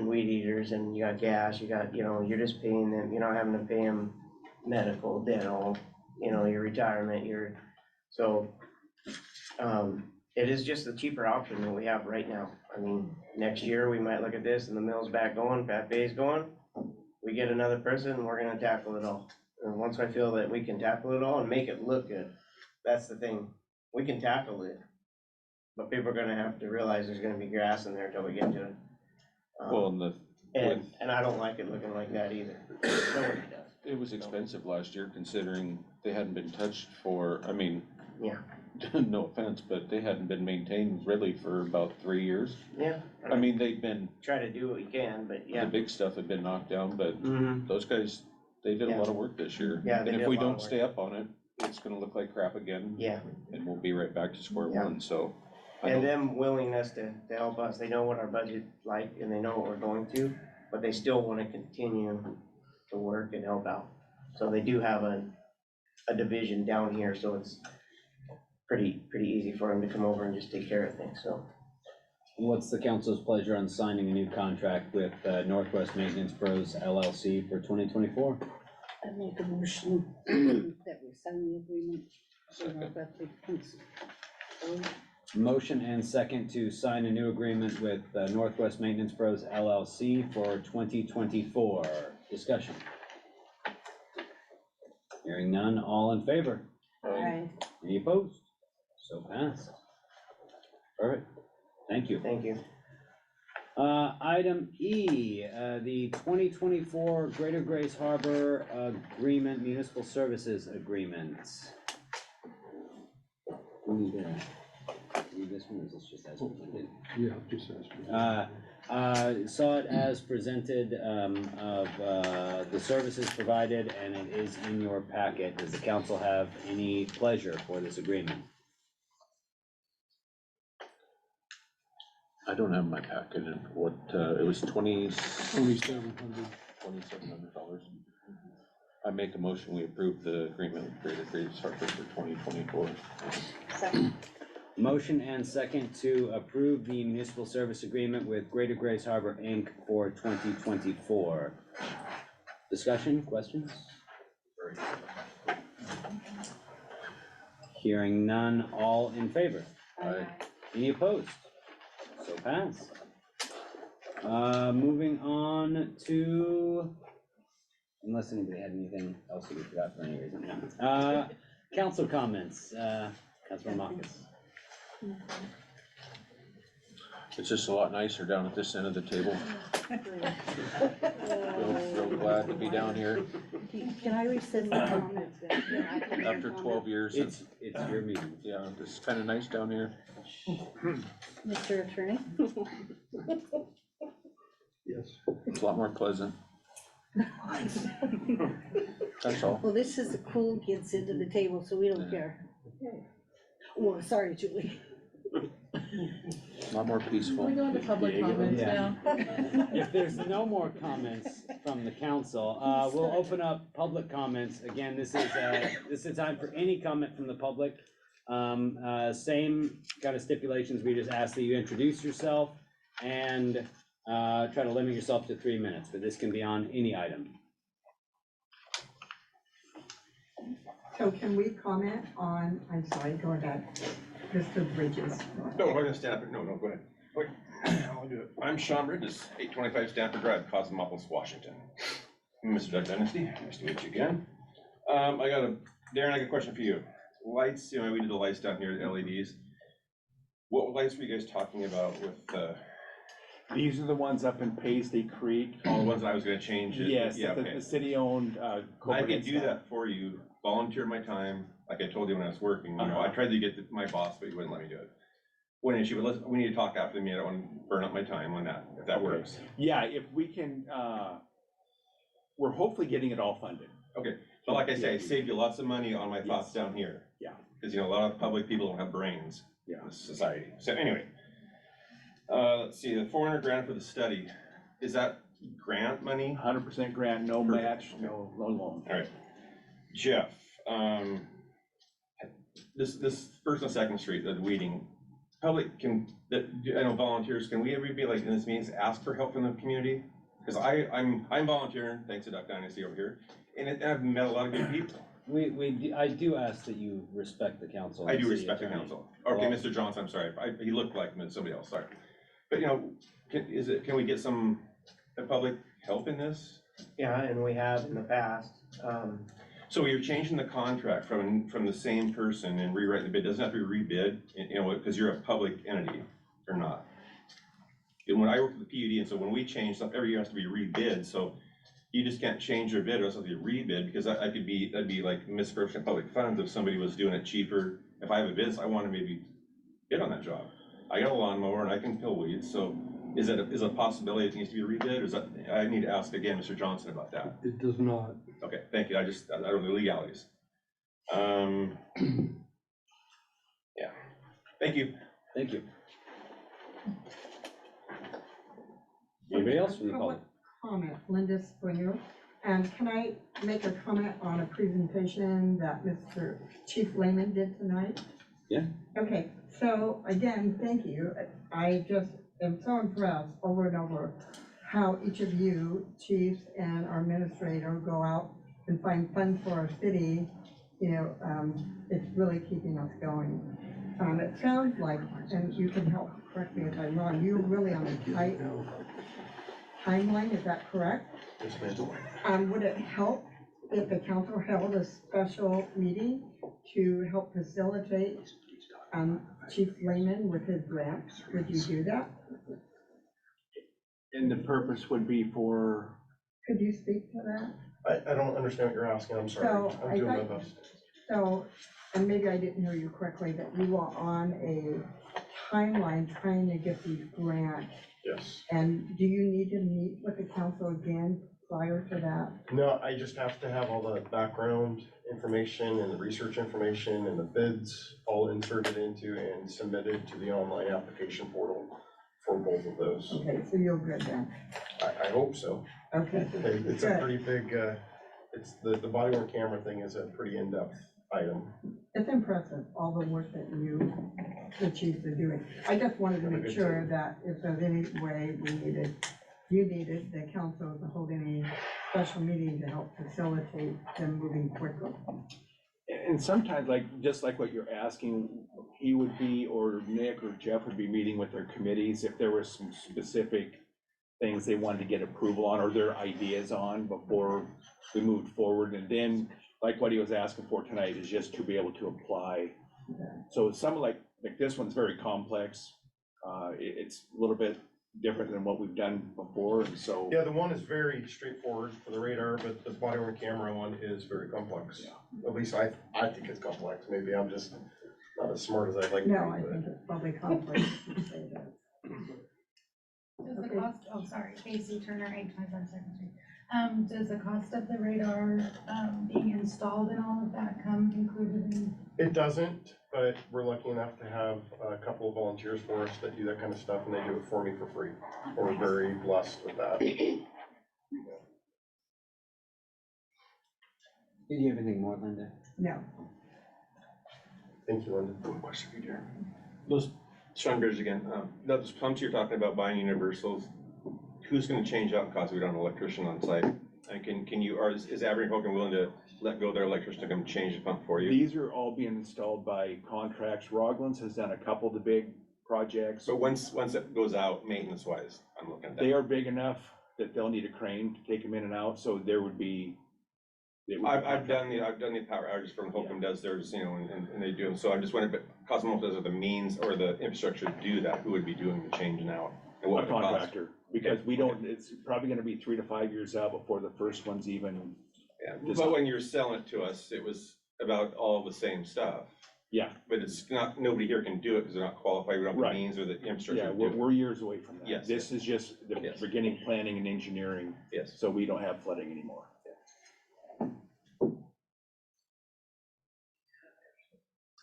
weed eaters, and you got gas, you got, you're just paying them, you're not having to pay them medical, dental, your retirement, it is just the cheaper option that we have right now. I mean, next year, we might look at this and the mill's back going, Fat Bay's going, we get another person, and we're gonna tackle it all. And once I feel that we can tackle it all and make it look good, that's the thing, we can tackle it. But people are gonna have to realize there's gonna be grass in there until we get to it. Well, And I don't like it looking like that either. Nobody does. it was expensive last year considering they hadn't been touched for, I mean, Yeah. no offense, but they hadn't been maintained really for about 3 years. Yeah. I mean, they've been, Try to do what we can, but the yeah. big stuff had been knocked down, but Mm-hmm. those guys, they did a Yeah. lot of work this year. Yeah, they And did if a we lot of don't work. stay up on it, it's gonna look like crap again, Yeah. and we'll be right back to square Yeah. one, so. I And don't- them willingness to help us, they know what our budget's like and they know what we're going to, but they still wanna continue to work and help out. So they do have a division down here, so it's pretty easy for them to come over and just take care of things, so. What's the council's pleasure on signing a new contract with Northwest Maintenance Pros LLC for 2024? I make a motion that we sign the agreement. Thanks. Motion and second to sign a new agreement with Northwest Maintenance Pros LLC for 2024. Discussion. Hearing none, all in favor? Aye. Any opposed? So passed. Perfect, thank you. Thank you. Item E, the 2024 Greater Grace Harbor Agreement, Municipal Services Agreement. We need to read this one, or is this just as presented? Yeah, just ask me. Saw it as presented, of the services provided, and it is in your packet. Does the council have any pleasure for this agreement? I don't have my packet in what, it was $2,700. $2,700. I make a motion, we approve the agreement with Greater Grace Harbor for 2024. Second. Motion and second to approve the municipal service agreement with Greater Grace Harbor, Inc. for 2024. Discussion, questions? Hearing none, all in favor? Aye. Any opposed? So passed. Moving on to, unless anybody had anything else that we forgot for any reason, no. Council comments, Councilor Marcus. It's just a lot nicer down at this end of the table. Real glad to be down here Can I rescind my comments? after 12 years. It's your meeting. Yeah, it's kind of nice down here. Mr. Attorney? Yes. It's a lot more pleasant. That's all. Well, this is the cool kids into the table, so we don't care. Well, sorry, Julie. A lot more Can peaceful. we go into public comments Yeah. now? If there's no more comments from the council, we'll open up public comments. Again, this is a time for any comment from the public. Same kind of stipulations, we just ask that you introduce yourself and try to limit yourself to 3 minutes, but this can be on any item. So can we comment on, I'm sorry, go ahead, Mr. Bridges. No, I'm gonna stand up. No, go ahead. Wait, I'll do it. I'm Sean Bridges, 825 Stanford Drive, Cosmopolis, Washington. Mr. Doug Dynasty, nice to meet you again. Darren, I got a question for you. Lights, we did the lights down here, the LEDs. What lights were you guys talking about with, These are the ones up in Paisley Creek. all the ones that I was gonna change? Yes, Yeah, the okay. city-owned, I corporate could do stuff. that for you, volunteer my time, like I told you when I was working, I tried to get my boss, but he wouldn't let me do it. One issue, but we need to talk after the meeting, I don't want to burn up my time on that, if that works. Yeah, if we can, we're hopefully getting it all funded. Okay, but like I say, I saved you lots of money on my thoughts down here. Yeah. Because, a lot of public people don't have brains Yeah. in this society. So anyway, let's see, the 400 grand for the study, is that grant money? 100% grant, no Perfect. match, no loan. All right. Jeff, this First and Second Street, the weeding, public I know volunteers, can we ever be like in this meetings, ask for help from the community? Because I'm volunteering, thanks to Duck Dynasty over here, and I've met a lot of good people. I do ask that you respect the council. I and do city respect the attorney. council. Okay, Mr. Johnson, I'm sorry, he looked like somebody else, sorry. But, can we get some public help in this? Yeah, and we have in the past. So you're changing the contract from the same person and rewriting the bid, doesn't have to be rebid, because you're a public entity, or not? And when I worked with the PUD, and so when we change stuff, every year has to be rebid, so you just can't change your bid, or else it'll be rebid, because that'd be like misappropriation of public funds if somebody was doing it cheaper. If I have a business, I wanna maybe bid on that job. I got a lawnmower and I can kill weeds, so is it a possibility it needs to be rebid, or is that, I need to ask again, Mr. Johnson, about that? It does not. Okay, thank you, I don't know the legalities. Yeah, thank you. Thank you. Anybody else from the public? Comment, Linda Springer. And can I make a comment on a presentation that Mr. Chief Lehman did tonight? Yeah. Okay, so again, thank you. I just am so impressed over and over how each of you, chiefs and our administrator, go out and find funds for our city. It's really keeping us going. It sounds like, and you can help correct me if I'm wrong, you're really on a tight timeline, is that correct? Yes, ma'am. Would it help if the council held a special meeting to help facilitate Chief Lehman with his grant? Would you do that? And the purpose would be for? Could you speak to that? I don't understand what you're asking, I'm sorry. So, I'm doing my best. So, and maybe I didn't hear you correctly, that you were on a timeline trying to get these grants. Yes. And do you need to meet with the council again prior to that? No, I just have to have all the background information and the research information and the bids all inserted into and submitted to the online application portal for both of those. Okay, so you're good then. I hope so. Okay. It's a Good. pretty big, it's the body worn camera thing is a pretty in-depth item. It's impressive, all the work that the chiefs are doing. I just wanted to make sure that if there's any way you needed, the council to hold any special meeting to help facilitate them moving quickly. And sometimes, just like what you're asking, he would be, or Nick or Jeff would be meeting with their committees if there was some specific things they wanted to get approval on or their ideas on before we moved forward. And then, like what he was asking for tonight is just to be able to apply. So some like this one's very complex. It's a little bit different than what we've done before, and so. Yeah, the one is very straightforward for the radar, but the body worn camera one is very complex. Yeah. At least I think it's complex. Maybe I'm just not as smart as I'd like to be. No, I but- think it's probably complex to say that. Does the Okay. cost, oh, sorry, AC Turner, 825 Second Street. Does the cost of the radar, being installed and all of that come included in? It doesn't, but we're lucky enough to have a couple of volunteers for us that do that kind of stuff, and they do it for me for free. We're very blessed with that. Did you have anything more, Linda? No. Thank you, Linda. One question for you, Darren. Those, Sean Bridge again, those pumps you're talking about buying universals, who's gonna change out because we don't have an electrician on site? And can you, or is Aberdeen Hogan willing to let go of their electrician to come change the pump for you? These are all being installed by contracts. Roglan's has done a couple of the big projects. But once it goes out, maintenance wise, I'm looking at that. They are big enough that they'll need a crane to take them in and out, so there would be. I've done the power outages from Holcomb does theirs, you know, and they do them, so I'm just wondering, but Cosmopolis does the means or the infrastructure to do that, who would be doing the changing out? And what A would it cost? contractor, because we don't, it's probably gonna be 3 to 5 years out before the first one's even. Yeah, but when you're selling it to us, it was about all the same stuff. Yeah. But it's not, nobody here can do it because they're not qualified, we don't have the Right. means or the infrastructure Yeah, to do we're, it. we're years away from that. Yes, This is just the Yes. beginning planning and engineering, Yes. so we don't have flooding anymore.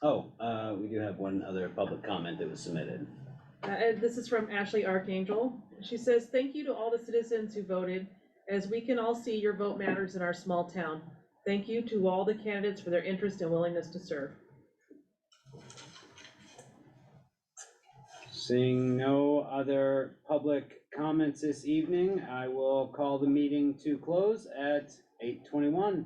Oh, we do have one other public comment that was submitted. And this is from Ashley Archangel. She says, "Thank you to all the citizens who voted. As we can all see, your vote matters in our small town. Thank you to all the candidates for their interest and willingness to serve." Seeing no other public comments this evening, I will call the meeting to close at 8:21.